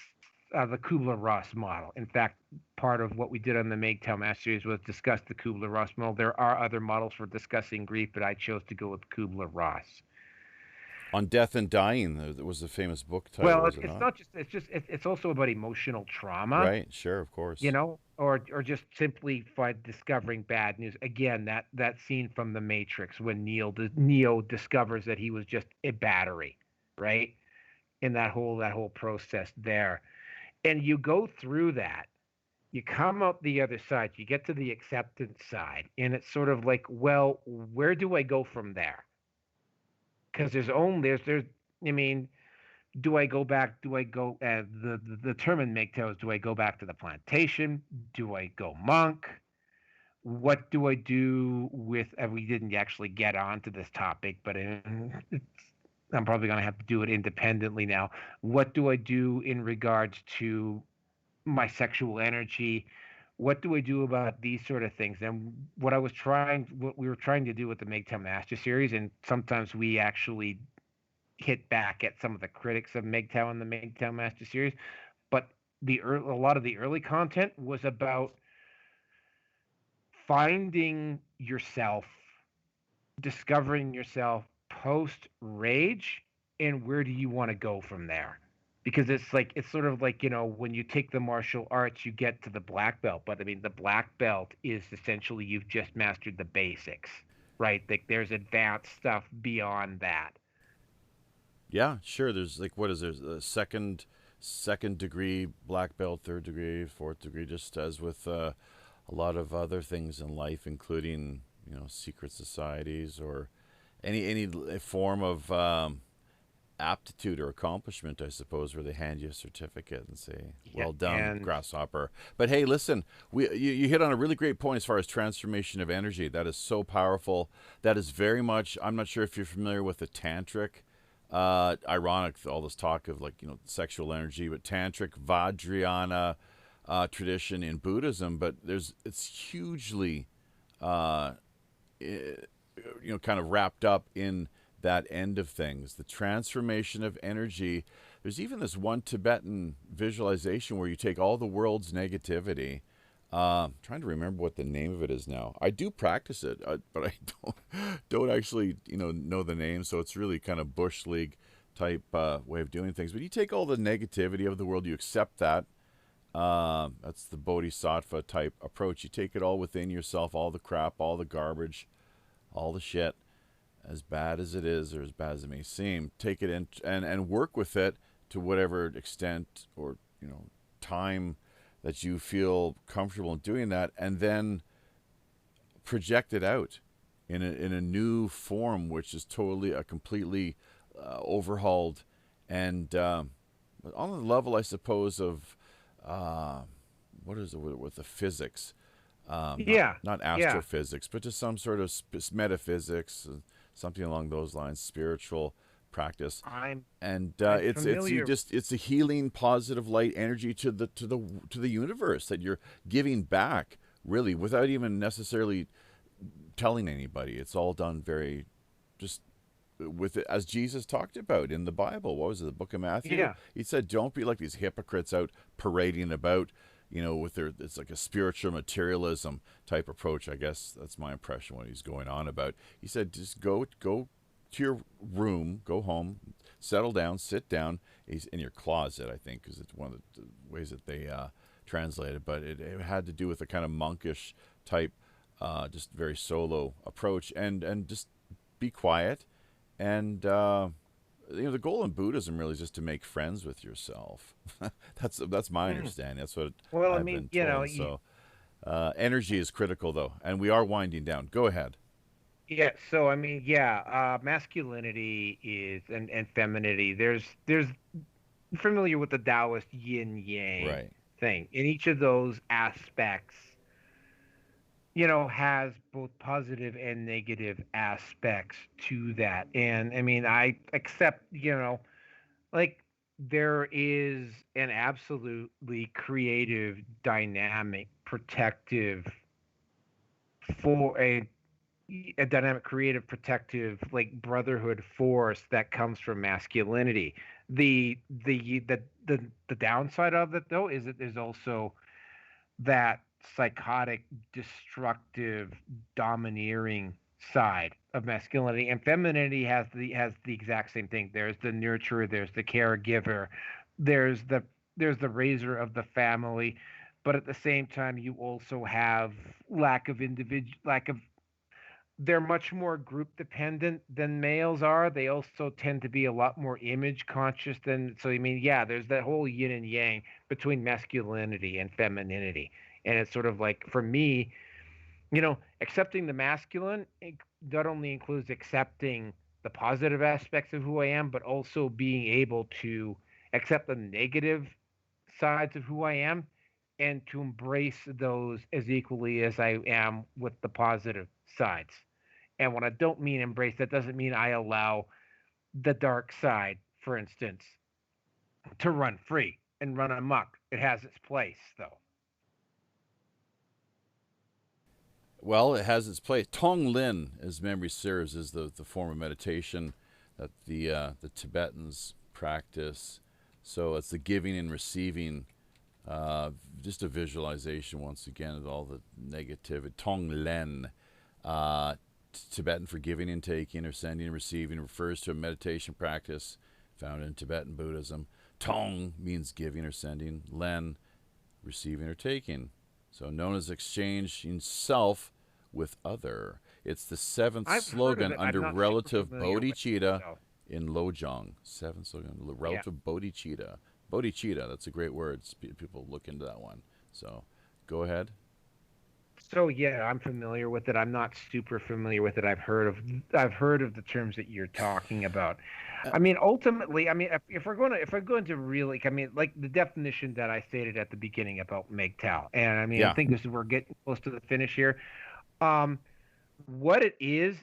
the Kubler-Ross model. In fact, part of what we did on the Mgtow Master Series was discuss the Kubler-Ross model. There are other models for discussing grief, but I chose to go with Kubler-Ross. On Death and Dying, there was a famous book title. Well, it's also about emotional trauma. Right, sure, of course. You know, or just simply by discovering bad news. Again, that scene from The Matrix when Neo discovers that he was just a battery, right? In that whole process there. And you go through that, you come out the other side, you get to the acceptance side, and it's sort of like, well, where do I go from there? Because there's I mean, do I go back? Do I go the term in Mgtow is, do I go back to the plantation? Do I go monk? What do I do with? We didn't actually get onto this topic, but I'm probably going to have to do it independently now. What do I do in regards to my sexual energy? What do I do about these sort of things? And what we were trying to do with the Mgtow Master Series, and sometimes we actually hit back at some of the critics of Mgtow and the Mgtow Master Series, but a lot of the early content was about finding yourself, discovering yourself post rage, and where do you want to go from there? Because it's sort of like, you know, when you take the martial arts, you get to the black belt, but I mean, the black belt is essentially you've just mastered the basics, right? Like there's advanced stuff beyond that. Yeah, sure. There's like, what is there? A second degree black belt, third degree, fourth degree, just as with a lot of other things in life, including, you know, secret societies or any form of aptitude or accomplishment, I suppose, where they hand you a certificate and say, well done, grasshopper. But hey, listen, you hit on a really great point as far as transformation of energy. That is so powerful. That is very much, I'm not sure if you're familiar with the tantric, ironic, all this talk of, like, you know, sexual energy, but tantric Vajrayana tradition in Buddhism, but it's hugely, you know, kind of wrapped up in that end of things, the transformation of energy. There's even this one Tibetan visualization where you take all the world's negativity. Trying to remember what the name of it is now. I do practice it, but I don't actually know the name. So it's really kind of bush league type way of doing things. But you take all the negativity of the world, you accept that. That's the bodhisattva type approach. You take it all within yourself, all the crap, all the garbage, all the shit, as bad as it is or as bad as it may seem. Take it in and work with it to whatever extent or time that you feel comfortable in doing that, and then project it out in a new form, which is totally completely overhauled, and on the level, I suppose, of what is it with the physics? Not astrophysics, but just some sort of metaphysics, something along those lines, spiritual practice. It's a healing, positive light energy to the universe that you're giving back, really, without even necessarily telling anybody. It's all done very just with it, as Jesus talked about in the Bible. What was it, the book of Matthew? Yeah. He said, don't be like these hypocrites out parading about, with it's like a spiritual materialism type approach. I guess that's my impression what he's going on about. He said, just go to your room, go home, settle down, sit down. He's in your closet, I think, because it's one of the ways that they translate it. But it had to do with a kind of monkish type, just very solo approach, and just be quiet. And the goal in Buddhism really is just to make friends with yourself. that's my understanding. That's what I've been told. So energy is critical, though, and we are winding down. Go ahead. Yeah, so masculinity is and femininity. There's familiar with the Taoist yin yang thing. In each of those aspects, has both positive and negative aspects to that. And I mean, I accept, there is an absolutely creative, dynamic, protective like brotherhood force that comes from masculinity. The downside of it, though, is that there's also that psychotic, destructive, domineering side of masculinity, and femininity has the exact same thing. There's the nurturer, there's the caregiver, there's the raiser of the family, but at the same time you also have they're much more group dependent than males are. They also tend to be a lot more image conscious there's that whole yin and yang between masculinity and femininity. And it's sort of like, for me, accepting the masculine, it not only includes accepting the positive aspects of who I am, but also being able to accept the negative sides of who I am and to embrace those as equally as I am with the positive sides. And when I don't mean embrace, that doesn't mean I allow the dark side, for instance, to run free and run amok. It has its place, though. Well, it has its place. Tonglen, as memory serves, is the form of meditation that the Tibetans practice. So it's the giving and receiving, just a visualization once again of all the negativity. Tonglen, Tibetan for giving and taking, or sending and receiving, refers to a meditation practice found in Tibetan Buddhism. Tong means giving or sending. Len, receiving or taking. So known as exchanging self with other. It's the seventh slogan under relative bodhicitta in Lojong. Seventh slogan, relative bodhicitta. Bodhicitta, that's a great word. People look into that one. So go ahead. So yeah, I'm familiar with it. I'm not super familiar with it. I've heard of the terms that you're talking about. I mean, ultimately, if we're going to really, like the definition that I stated at the beginning about Mgtow, and I think we're getting close to the finish here. What it is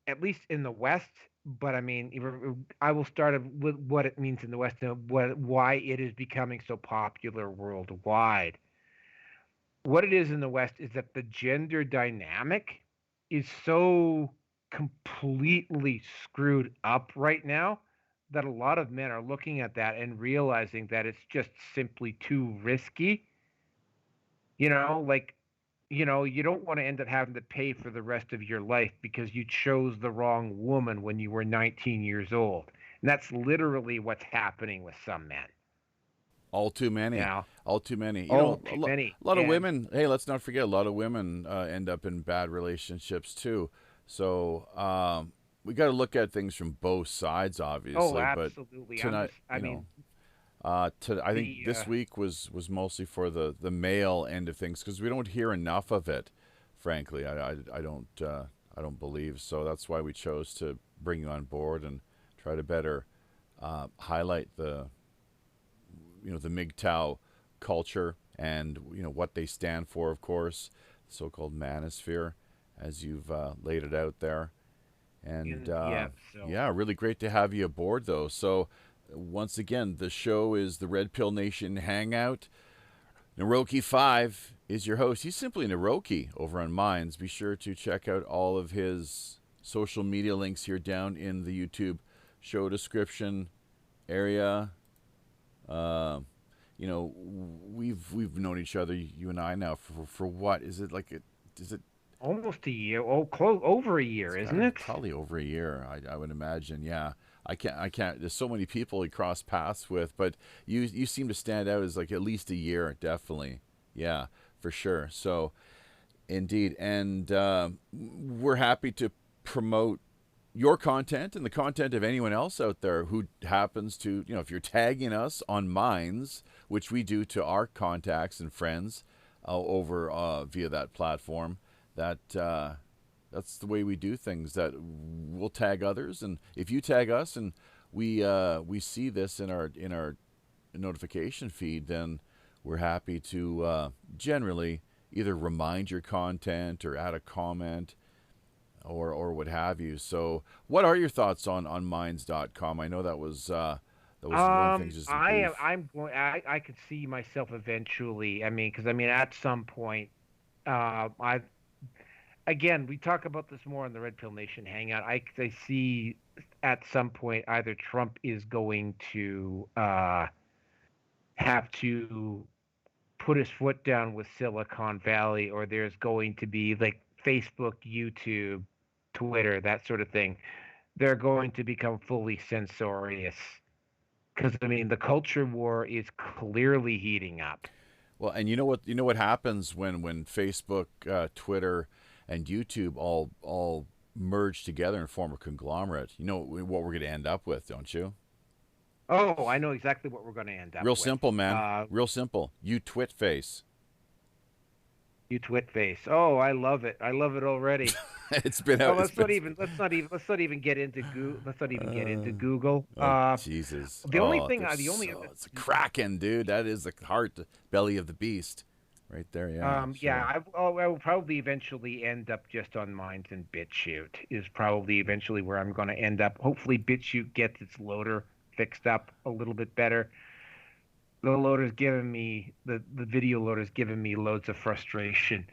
at least in the West, but I will start with what it means in the West and why it is becoming so popular worldwide. What it is in the West is that the gender dynamic is so completely screwed up right now that a lot of men are looking at that and realizing that it's just simply too risky. Like, you don't want to end up having to pay for the rest of your life because you chose the wrong woman when you were 19 years old. And that's literally what's happening with some men. All too many. Yeah. All too many. All too many. A lot of women, hey, let's not forget, a lot of women end up in bad relationships too. So we got to look at things from both sides, obviously. Oh, absolutely. But tonight, I think this week was mostly for the male end of things because we don't hear enough of it, frankly. I don't believe so. That's why we chose to bring you on board and try to better highlight the Mgtow culture and what they stand for, of course, the so-called Manosphere, as you've laid it out there. And really great to have you aboard, though. So once again, the show is the Red Pill Nation Hangout. Neroke 5 is your host. He's simply Neroke over on Minds. Be sure to check out all of his social media links here down in the YouTube show description area. We've known each other, you and I, now for what is it almost a year? Over a year, isn't it? Probably over a year, I would imagine. Yeah, I can't. There's so many people you cross paths with, but you seem to stand out as like at least a year, definitely. Yeah, for sure. So, indeed, and we're happy to promote your content and the content of anyone else out there who happens to, if you're tagging us on Minds, which we do to our contacts and friends over via that platform, that's the way we do things. That we'll tag others, and if you tag us and we see this in our notification feed, then we're happy to generally either remind your content or add a comment or what have you. So what are your thoughts on Minds.com? I know that was one of the things. I could see myself eventually. Because at some point, again, we talk about this more on the Red Pill Nation Hangout. I see at some point either Trump is going to have to put his foot down with Silicon Valley, or there's going to be like Facebook, YouTube, Twitter, that sort of thing. They're going to become fully censorious because the culture war is clearly heating up. Well, and you know what happens when Facebook, Twitter, and YouTube all merge together and form a conglomerate. You know what we're going to end up with, don't you? Oh, I know exactly what we're going to end up with. Real simple, man. Real simple. You twit face. You twit face. Oh, I love it. I love it already. It's been out. Let's not even get into Google. Let's not even get into Google. Jesus. It's a kraken, dude. That is the heart, the belly of the beast, right there. Yeah. I will probably eventually end up just on Minds and BitChute. Is probably eventually where I'm going to end up. Hopefully, BitChute gets its loader fixed up a little bit better. The video loader's given me loads of frustration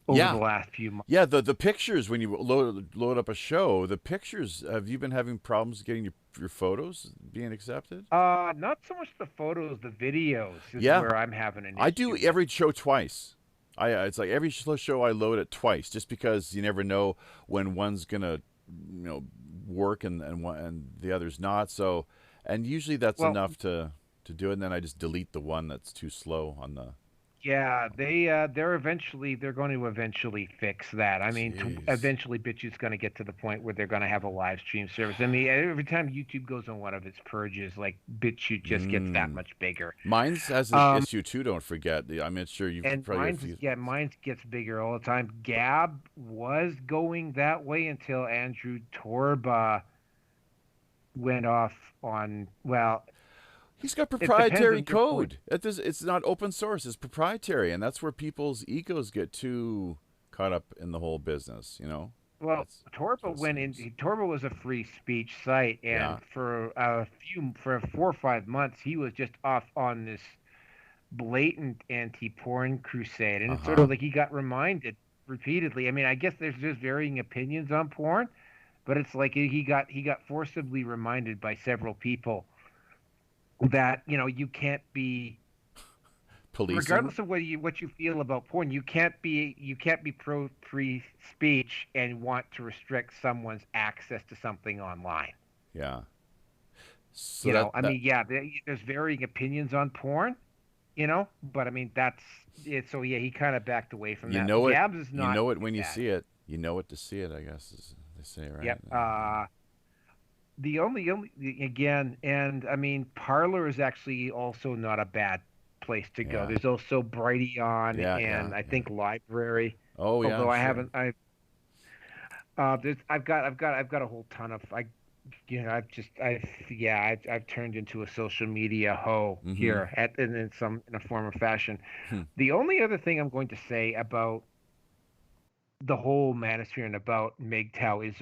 over the last few months. Yeah, the pictures, when you load up a show, the pictures, have you been having problems getting your photos being accepted? Not so much the photos, the videos is where I'm having an issue. I do every show twice. It's like every show I load it twice, just because you never know when one's gonna work and the other's not. So, and usually that's enough to do it, and then I just delete the one that's too slow on the. Yeah, they're going to eventually fix that. Eventually BitChute's going to get to the point where they're going to have a live stream service. Every time YouTube goes on one of its purges, like BitChute just gets that much bigger. Minds has an issue too. Don't forget. Sure you've probably. Minds gets bigger all the time. Gab was going that way until Andrew Torba went off on He's got proprietary code. It's not open source. It's proprietary, and that's where people's egos get too caught up in the whole business. Well, Torba went in. Torba was a free speech site, and for 4 or 5 months, he was just off on this blatant anti-porn crusade, and it's sort of like he got reminded repeatedly. I guess there's just varying opinions on porn, But it's like he got forcibly reminded by several people that you can't be, Policing. regardless of what you feel about porn, you can't be pro free speech and want to restrict someone's access to something online. Yeah. So I mean, yeah, there's varying opinions on porn, but I mean that's it. So yeah, he kind of backed away from that. Gabs is not. You know it when you that. see it. You know it to see it, I guess, as they say, right? Yep. The only again, and I mean, Parlor is actually also not a bad place to go. There's also Brighteon and I think Library. Oh yeah. Although I haven't, I've got a whole ton of I've turned into a social media hoe here in a form or fashion. The only other thing I'm going to say about the whole Manosphere and about Mgtow is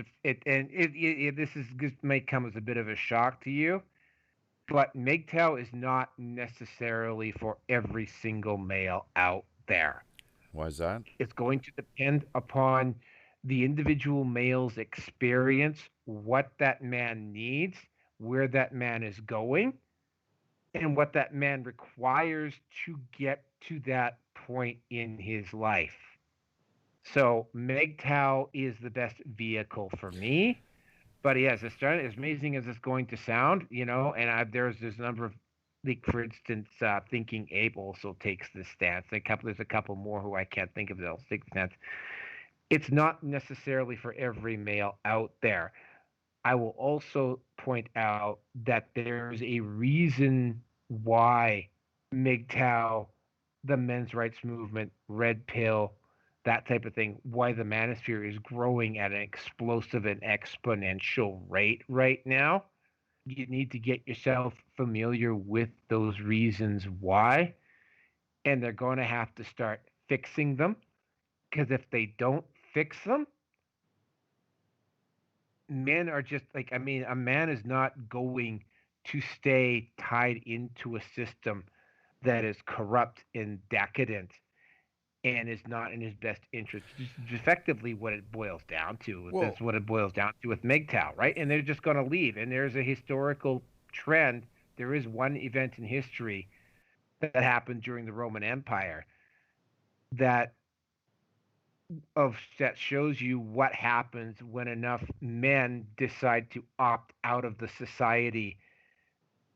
this may come as a bit of a shock to you, but Mgtow is not necessarily for every single male out there. Why is that? It's going to depend upon the individual male's experience, what that man needs, where that man is going, and what that man requires to get to that point in his life. So Mgtow is the best vehicle for me. But yes, as amazing as it's going to sound, and there's a number of, like, for instance, Thinking Ape also takes this stance. There's a couple more who I can't think of that will take the stance. It's not necessarily for every male out there. I will also point out that there's a reason why Mgtow, the men's rights movement, Red Pill, that type of thing, why the Manosphere is growing at an explosive and exponential rate right now. You need to get yourself familiar with those reasons why, and they're going to have to start fixing them, because if they don't fix them, men are just like, I mean, a man is not going to stay tied into a system that is corrupt and decadent and is not in his best interest. It's effectively what it boils down to. Well, that's what it boils down to with Mgtow, right? And they're just going to leave. And there's a historical trend. There is one event in history that happened during the Roman Empire that shows you what happens when enough men decide to opt out of the society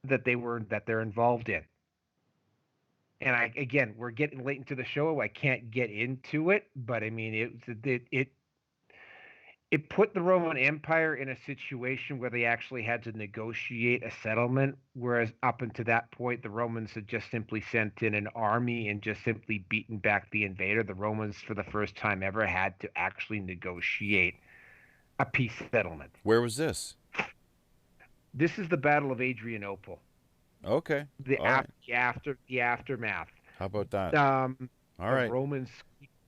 that they're involved in. And we're getting late into the show. I can't get into it, but I mean, it put the Roman Empire in a situation where they actually had to negotiate a settlement, whereas up until that point, the Romans had just simply sent in an army and just simply beaten back the invader. The Romans, for the first time ever, had to actually negotiate a peace settlement. Where was this? This is the Battle of Adrianople. Okay. The aftermath. How about that? All right. Romans.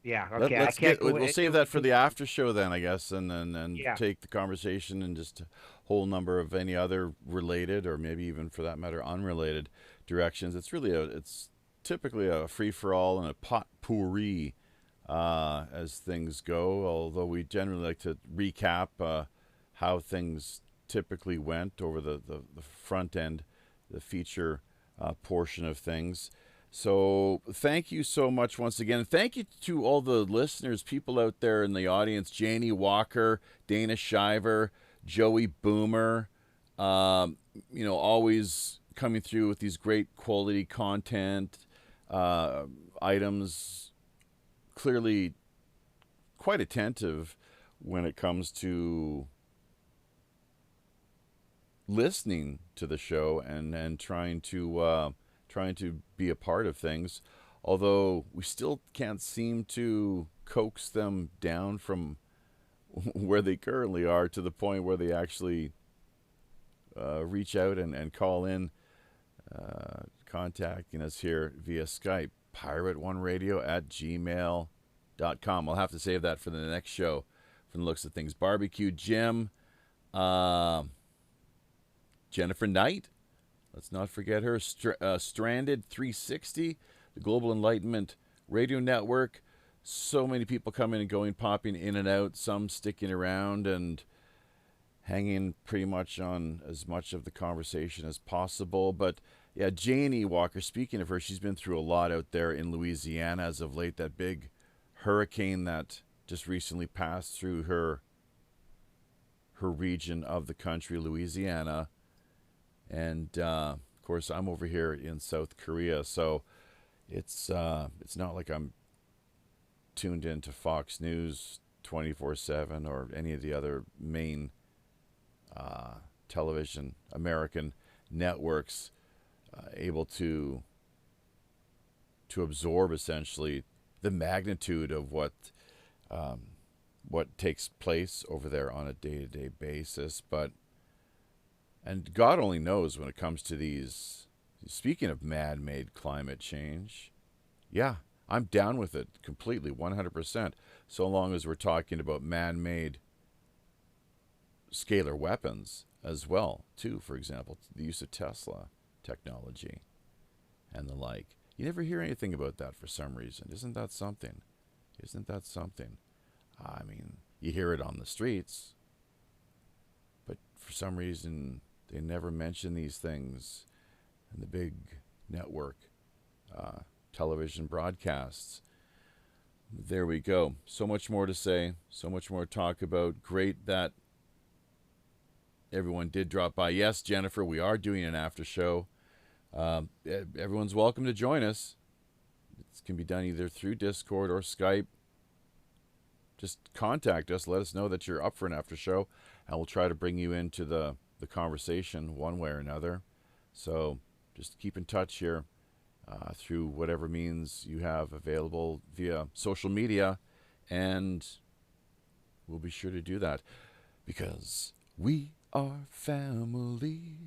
Yeah. Okay. We'll save that for the after show then, I guess, and take the conversation in just a whole number of any other related, or maybe even for that matter unrelated directions. It's typically a free for all and a potpourri as things go. Although we generally like to recap how things typically went over the front end, the feature portion of things. So thank you so much once again. Thank you to all the listeners, people out there in the audience, Janie Walker, Dana Shiver, Joey Boomer, always coming through with these great quality content items, clearly quite attentive when it comes to listening to the show and trying to be a part of things, although we still can't seem to coax them down from where they currently are to the point where they actually reach out and call in, contacting us here via Skype, pirate1radio@gmail.com. I'll have to save that for the next show from the looks of things. Barbecue Jim, Jennifer Knight, let's not forget her. Stranded 360, the Global Enlightenment Radio Network. So many people coming and going, popping in and out, some sticking around, and hanging pretty much on as much of the conversation as possible. But yeah, Janie Walker, speaking of her, she's been through a lot out there in Louisiana as of late. That big hurricane that just recently passed through her region of the country, Louisiana. And of course, I'm over here in South Korea, so it's not like I'm tuned into Fox News 24/7 or any of the other main television American networks, able to absorb essentially the magnitude of what takes place over there on a day-to-day basis. And God only knows when it comes to these, speaking of man-made climate change, yeah, I'm down with it completely, 100%, so long as we're talking about man-made scalar weapons as well, too. For example, the use of Tesla technology and the like. You never hear anything about that for some reason. Isn't that something? Isn't that something? I mean, you hear it on the streets, but for some reason they never mention these things in the big network television broadcasts. There we go. So much more to say, so much more to talk about. Great that everyone did drop by. Yes, Jennifer, we are doing an after show. Everyone's welcome to join us. It can be done either through Discord or Skype. Just contact us. Let us know that you're up for an after show, and we'll try to bring you into the conversation one way or another. So just keep in touch here through whatever means you have available via social media, and we'll be sure to do that because we are family.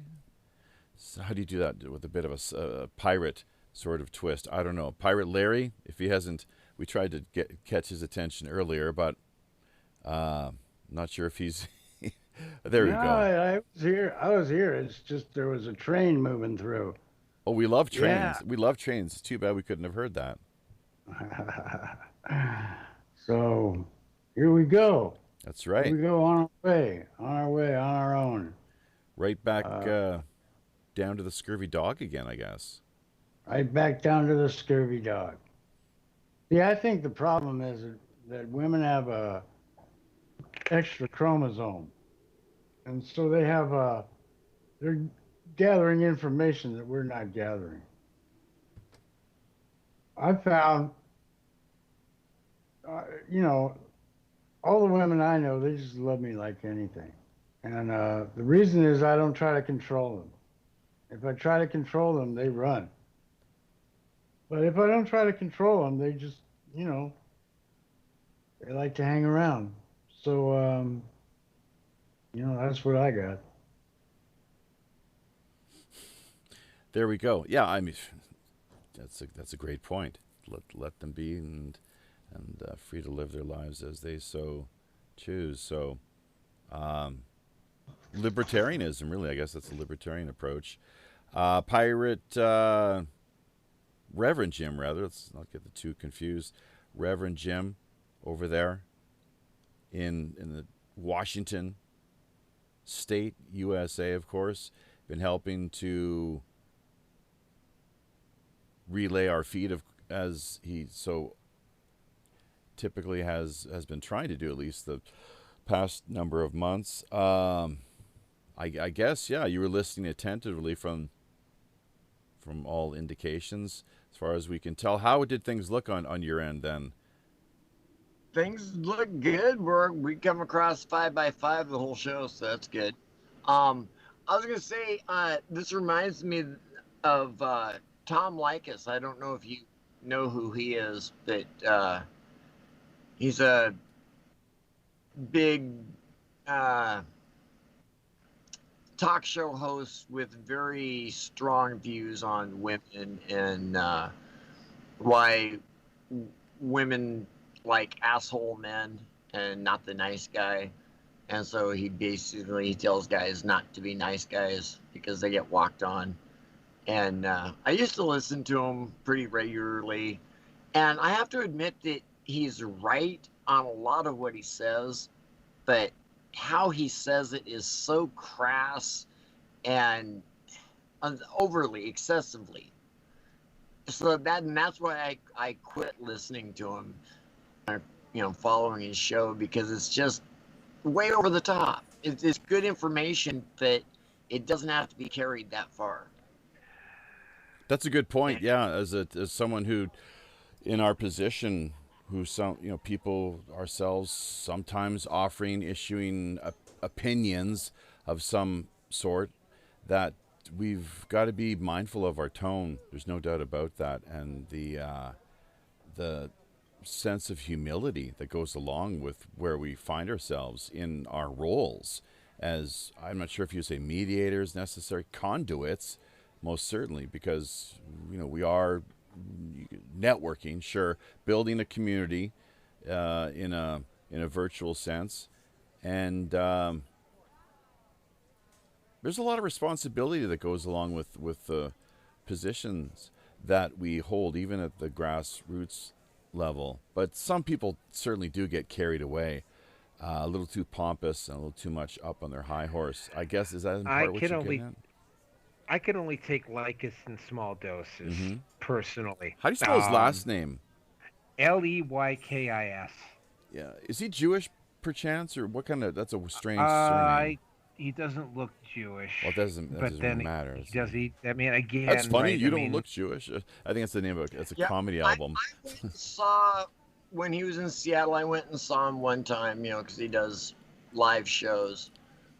So how do you do that with a bit of a pirate sort of twist? I don't know. Pirate Larry, if he hasn't, we tried to catch his attention earlier, but not sure if he's there you go. I was here. It's just there was a train moving through. Oh, we love trains. Yeah. We love trains. It's too bad we couldn't have heard that. So here we go. That's right. Here we go on our own. Right back down to the scurvy dog again, I guess. Right back down to the scurvy dog. Yeah, I think the problem is that women have a extra chromosome. And so they have they're gathering information that we're not gathering. I found, all the women I know, they just love me like anything. And the reason is I don't try to control them. If I try to control them, they run. But if I don't try to control them, they just, they like to hang around. So, that's what I got. There we go. Yeah, I mean, that's a great point. Let them be and free to live their lives as they so choose. So, libertarianism, really, I guess that's a libertarian approach. Reverend Jim, rather. Let's not get the two confused. Reverend Jim over there in the Washington state, USA, of course, been helping to relay our feed as he so typically has been trying to do, at least the past number of months. I guess, yeah, you were listening attentively from all indications, as far as we can tell. How did things look on your end then? Things look good. We come across 5x5 the whole show, so that's good. I was gonna say this reminds me of Tom Likas. I don't know if you know who he is, but he's a big talk show host with very strong views on women and why women like asshole men and not the nice guy. And so he basically tells guys not to be nice guys because they get walked on. And I used to listen to him pretty regularly. And I have to admit that he's right on a lot of what he says. But how he says it is so crass and overly, excessively. So that's why I quit listening to him, following his show, because it's just way over the top. It's good information, but it doesn't have to be carried that far. That's a good point. Yeah, as someone who, in our position, who people ourselves sometimes issuing opinions of some sort, that we've got to be mindful of our tone. There's no doubt about that, and the sense of humility that goes along with where we find ourselves in our roles as, I'm not sure if you say mediators, necessary conduits, most certainly, because we are networking, sure, building a community in a virtual sense, and there's a lot of responsibility that goes along with the positions that we hold, even at the grassroots level. But some people certainly do get carried away, a little too pompous and a little too much up on their high horse. I guess, is that in part what you're getting at? I can only take Lycus in small doses, personally. How do you spell his last name? Leykis. Yeah. Is he Jewish, perchance, or what kind of? That's a strange surname. He doesn't look Jewish. Well, that doesn't matter. Does he? I mean, again, that's funny. Right? You don't look Jewish. I think it's the name of it's a comedy album. I went and saw, when he was in Seattle, I went and saw him one time, because he does live shows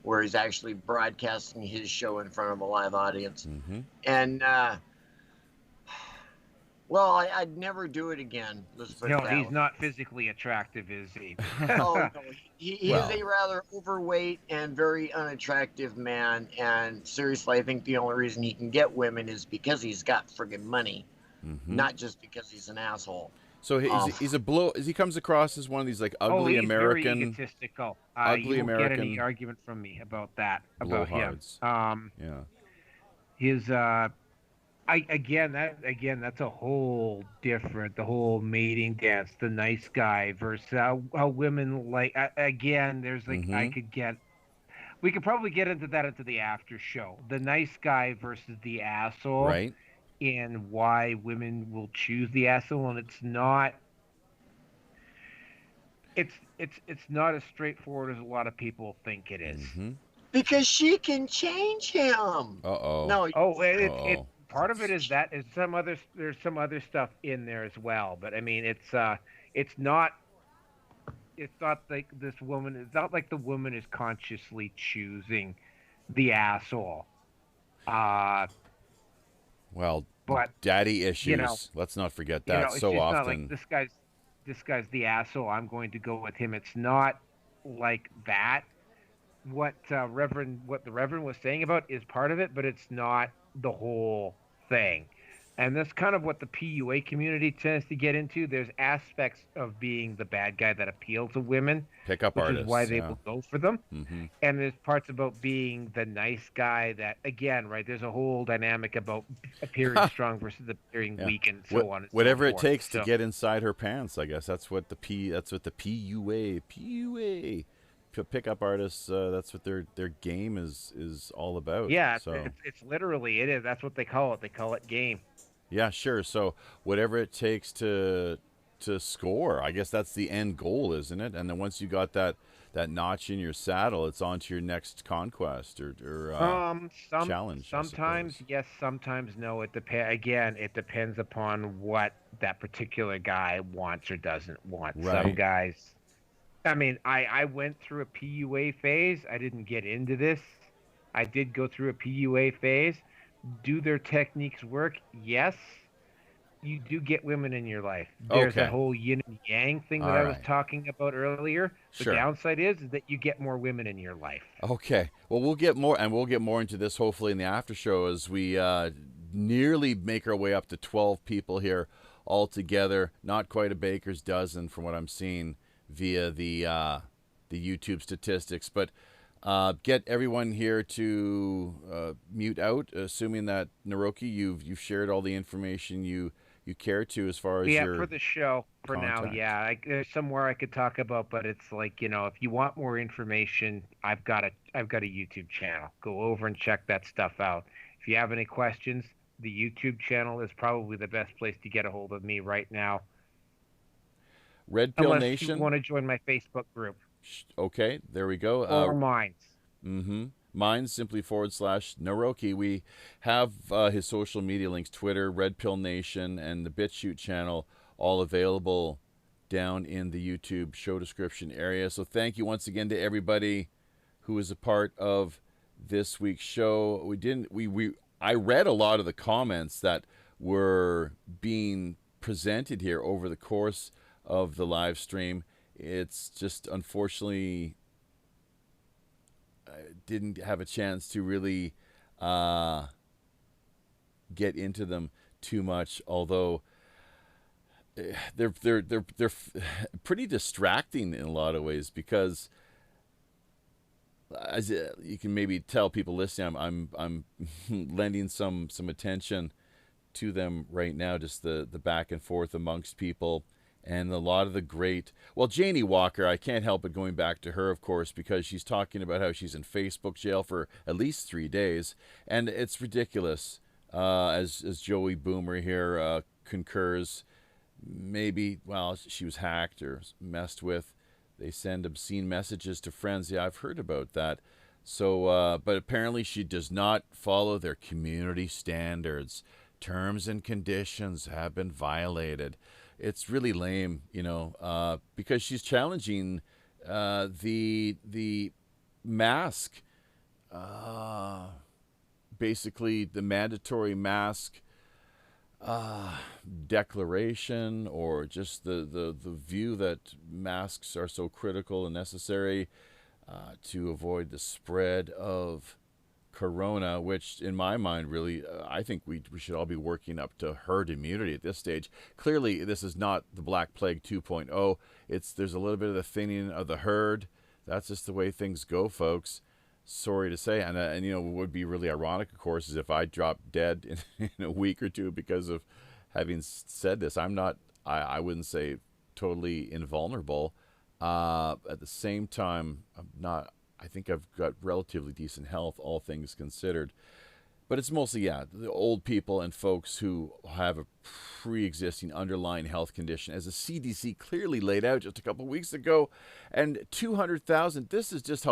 where he's actually broadcasting his show in front of a live audience. Mm-hmm. And, well, I'd never do it again. No, he's not physically attractive, is he? No. He is a rather overweight and very unattractive man. And seriously, I think the only reason he can get women is because he's got friggin' money, not just because he's an asshole. So he's a blow. He comes across as one of these like ugly he's American, very egotistical. ugly you American. Won't get any argument from me about that. About him. Yeah. His that's a whole different. The whole mating dance, the nice guy versus how women like. Again, there's like we could probably get into the after show. The nice guy versus the asshole. Right. And why women will choose the asshole, and it's not as straightforward as a lot of people think it is. Because she can change him. No. It part of it is that there's some other stuff in there as well. But I mean, it's not like this woman. It's not like the woman is consciously choosing the asshole. Well, but daddy issues. Let's not forget that. It's so just often, not like this guy's the asshole. I'm going to go with him. It's not like that. What the Reverend was saying about is part of it, but it's not the whole thing. And that's kind of what the PUA community tends to get into. There's aspects of being the bad guy that appeal to women, pickup which artists, is why they will go for them. And there's parts about being the nice guy that, again, right, there's a whole dynamic about appearing strong versus appearing weak, and so on. And whatever so it forth. takes to get inside her pants, I guess that's what the PUA pickup artists. That's what their game is all about. Yeah, so it's literally it is. That's what they call it. They call it game. Yeah, sure. So whatever it takes to score, I guess that's the end goal, isn't it? And then once you got that notch in your saddle, it's on to your next conquest or challenge. Sometimes yes, sometimes no. It depends upon what that particular guy wants or doesn't want. Right. Some guys. I mean, I went through a PUA phase. I didn't get into this. I did go through a PUA phase. Do their techniques work? Yes. You do get women in your life. There's that whole yin and yang thing that I was talking about earlier. The downside is that you get more women in your life. Okay. Well, we'll get more into this hopefully in the after show as we nearly make our way up to 12 people here all together. Not quite a baker's dozen from what I'm seeing via the YouTube statistics, but get everyone here to mute out, assuming that Neroke, you've shared all the information you you care to as far as Yeah, your for the show, for now, contact? yeah. There's somewhere I could talk about, but it's like, if you want more information, I've got a YouTube channel. Go over and check that stuff out. If you have any questions, the YouTube channel is probably the best place to get a hold of me right now, Red Pill unless you Nation. want to join my Facebook group Okay, there we go. or mine. Mine's simply /Neroke. We have his social media links, Twitter, Red Pill Nation, and the BitChute channel, all available down in the YouTube show description area. So thank you once again to everybody who was a part of this week's show. I read a lot of the comments that were being presented here over the course of the live stream. It's just unfortunately I didn't have a chance to really get into them too much, although they're pretty distracting in a lot of ways, because as you can maybe tell, people listening, I'm lending some attention to them right now, just the back and forth amongst people. And a lot of the great, well, Janie Walker, I can't help but going back to her, of course, because she's talking about how she's in Facebook jail for at least 3 days. And it's ridiculous, as Joey Boomer here concurs. Maybe, well, she was hacked or messed with. They send obscene messages to friends. Yeah, I've heard about that. So, but apparently she does not follow their community standards. Terms and conditions have been violated. It's really lame, because she's challenging the mask, basically the mandatory mask declaration, or just the view that masks are so critical and necessary to avoid the spread of corona, which in my mind really I think we should all be working up to herd immunity at this stage. Clearly this is not the Black Plague 2.0. There's a little bit of the thinning of the herd. That's just the way things go, folks. Sorry to say. And what would be really ironic, of course, is if I dropped dead in a week or two because of having said this. I wouldn't say totally invulnerable. At the same time, I think I've got relatively decent health, all things considered. But it's mostly, the old people and folks who have a pre-existing underlying health condition, as the CDC clearly laid out just a couple of weeks ago. And 200,000, this is just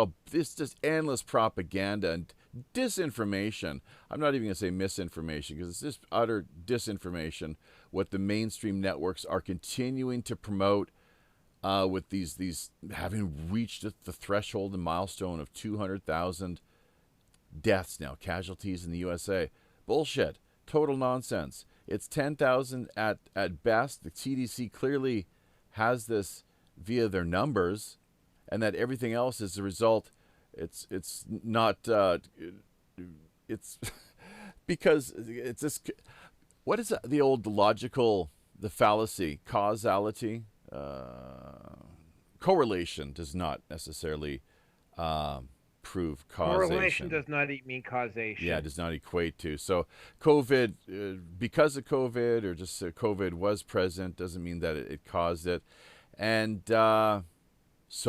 endless propaganda and disinformation. I'm not even going to say misinformation, because it's just utter disinformation, what the mainstream networks are continuing to promote. With these having reached the threshold and milestone of 200,000 deaths now, casualties in the USA. Bullshit. Total nonsense. It's 10,000 at best. The CDC clearly has this via their numbers, and that everything else is the result. It's not. It's because it's this. What is the old the fallacy, causality? Correlation does not necessarily prove causation. Correlation does not mean causation. Yeah, it does not equate to. So COVID, because of COVID, or just COVID was present, doesn't mean that it caused it. And so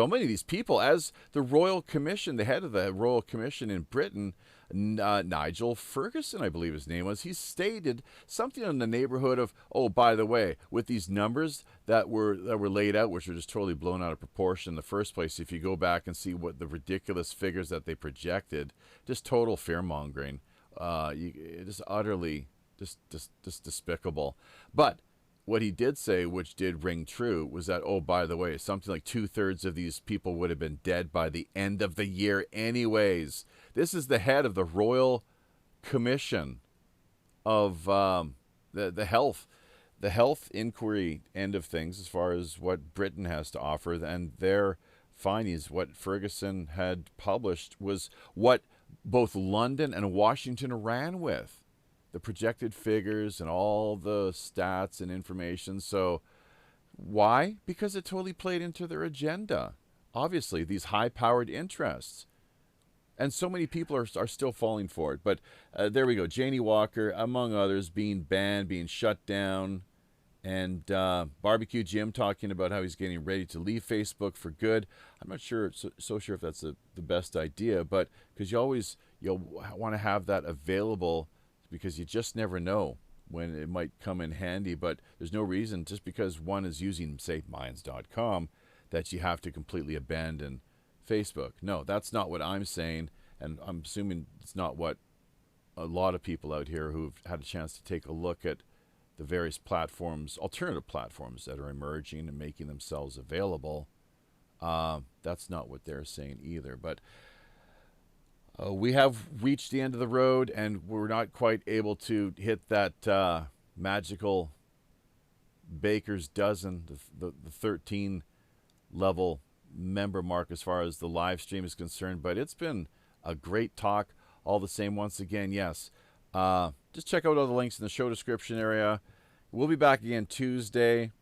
many of these people, as the Royal Commission, the head of the Royal Commission in Britain, Nigel Ferguson, I believe his name was, he stated something in the neighborhood of, oh, by the way, with these numbers that were laid out, which were just totally blown out of proportion in the first place, if you go back and see what the ridiculous figures that they projected, just total fear-mongering, just utterly just despicable. But what he did say, which did ring true, was that, oh, by the way, something like 2/3 of these people would have been dead by the end of the year anyways. This is the head of the Royal Commission of the health inquiry end of things, as far as what Britain has to offer. And their findings, what Ferguson had published, was what both London and Washington ran with. The projected figures and all the stats and information. So why? Because it totally played into their agenda. Obviously, these high-powered interests. And so many people are still falling for it. But there we go. Janie Walker, among others, being banned, being shut down. And Barbecue Jim talking about how he's getting ready to leave Facebook for good. I'm not sure, so sure if that's the best idea, but because you'll want to have that available because you just never know when it might come in handy. But there's no reason, just because one is using, say, Minds.com, that you have to completely abandon Facebook. No, that's not what I'm saying, and I'm assuming it's not what a lot of people out here who've had a chance to take a look at the various platforms, alternative platforms that are emerging and making themselves available. That's not what they're saying either. But we have reached the end of the road, and we're not quite able to hit that magical baker's dozen, the 13 level member mark as far as the live stream is concerned. But it's been a great talk all the same. Once again, yes. Just check out all the links in the show description area. We'll be back again Tuesday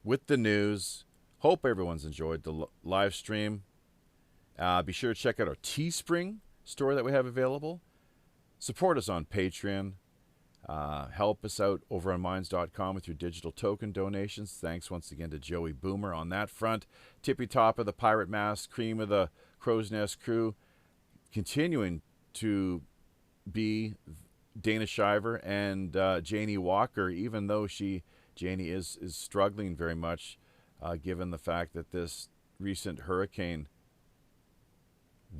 with the news. Hope everyone's enjoyed the live stream. Be sure to check out our Teespring store that we have available. Support us on Patreon. Help us out over on Minds.com with your digital token donations. Thanks once again to Joey Boomer on that front. Tippy top of the Pirate Mask, cream of the Crow's Nest crew, continuing to be Dana Shiver and Janie Walker, even though Janie is struggling very much, given the fact that this recent hurricane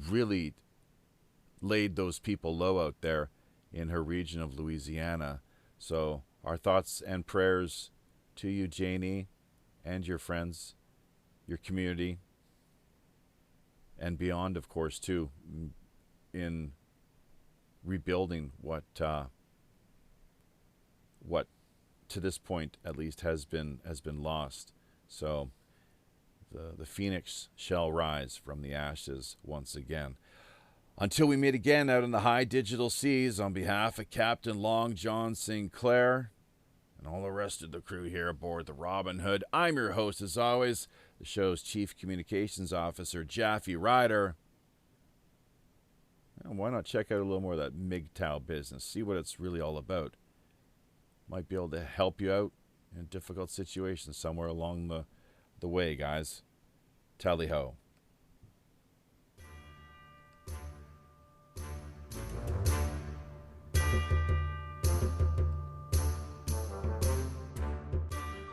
really laid those people low out there in her region of Louisiana. So our thoughts and prayers to you, Janie, and your friends, your community, and beyond, of course, too, in rebuilding what to this point at least has been lost. So the phoenix shall rise from the ashes once again. Until we meet again out in the high digital seas, on behalf of Captain Long John Sinclair and all the rest of the crew here aboard the Robin Hood, I'm your host as always, the show's Chief Communications Officer, Jaffe Ryder. And why not check out a little more of that Mgtow business, see what it's really all about. Might be able to help you out in a difficult situation somewhere along the way, guys. Tally-ho.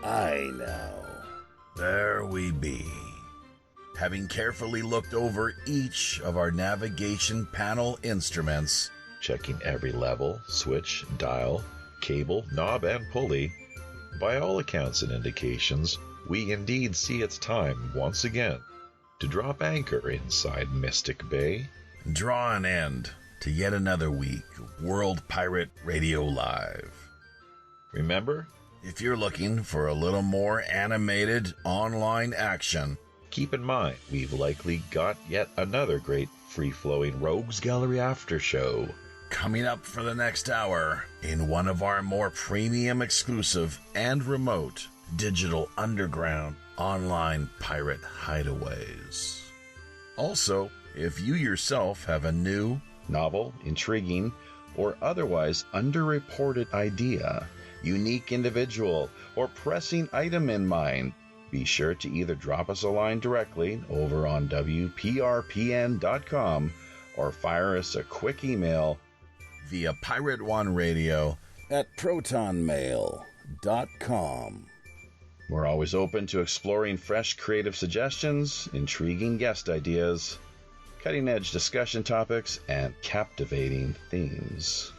I know. There we be. Having carefully looked over each of our navigation panel instruments, checking every level, switch, dial, cable, knob, and pulley, by all accounts and indications, we indeed see it's time once again to drop anchor inside Mystic Bay. Draw an end to yet another week of World Pirate Radio Live. Remember, if you're looking for a little more animated online action, keep in mind we've likely got yet another great free-flowing Rogues Gallery after show coming up for the next hour in one of our more premium exclusive and remote digital underground online pirate hideaways. Also, if you yourself have a new, novel, intriguing, or otherwise underreported idea, unique individual, or pressing item in mind, be sure to either drop us a line directly over on WPRPN.com or fire us a quick email via PirateOneRadio@ProtonMail.com. We're always open to exploring fresh creative suggestions, intriguing guest ideas, cutting-edge discussion topics, and captivating themes.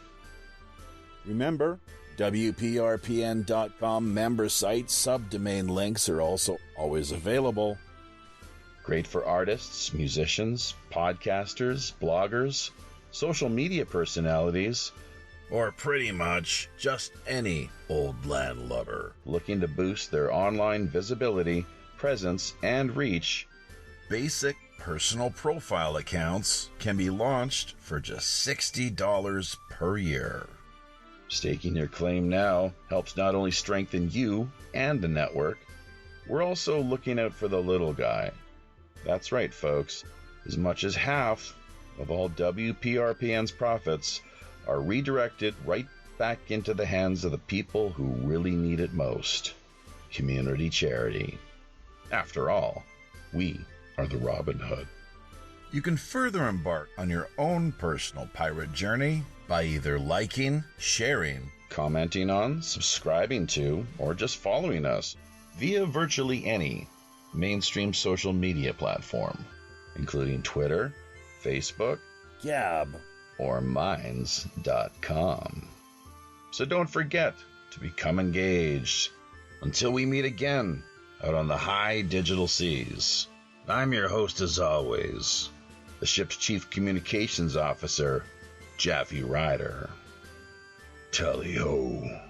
Remember, WPRPN.com member site subdomain links are also always available. Great for artists, musicians, podcasters, bloggers, social media personalities, or pretty much just any old landlubber looking to boost their online visibility, presence, and reach. Basic personal profile accounts can be launched for just $60 per year. Staking your claim now helps not only strengthen you and the network, we're also looking out for the little guy. That's right, folks. As much as half of all WPRPN's profits are redirected right back into the hands of the people who really need it most. Community charity. After all, we are the Robin Hood. You can further embark on your own personal pirate journey by either liking, sharing, Commenting on, subscribing to, or just following us via virtually any mainstream social media platform, including Twitter, Facebook, Gab, or Minds.com. So don't forget to become engaged. Until we meet again out on the high digital seas, I'm your host as always, the ship's Chief Communications Officer, Jaffe Ryder. Tally-ho.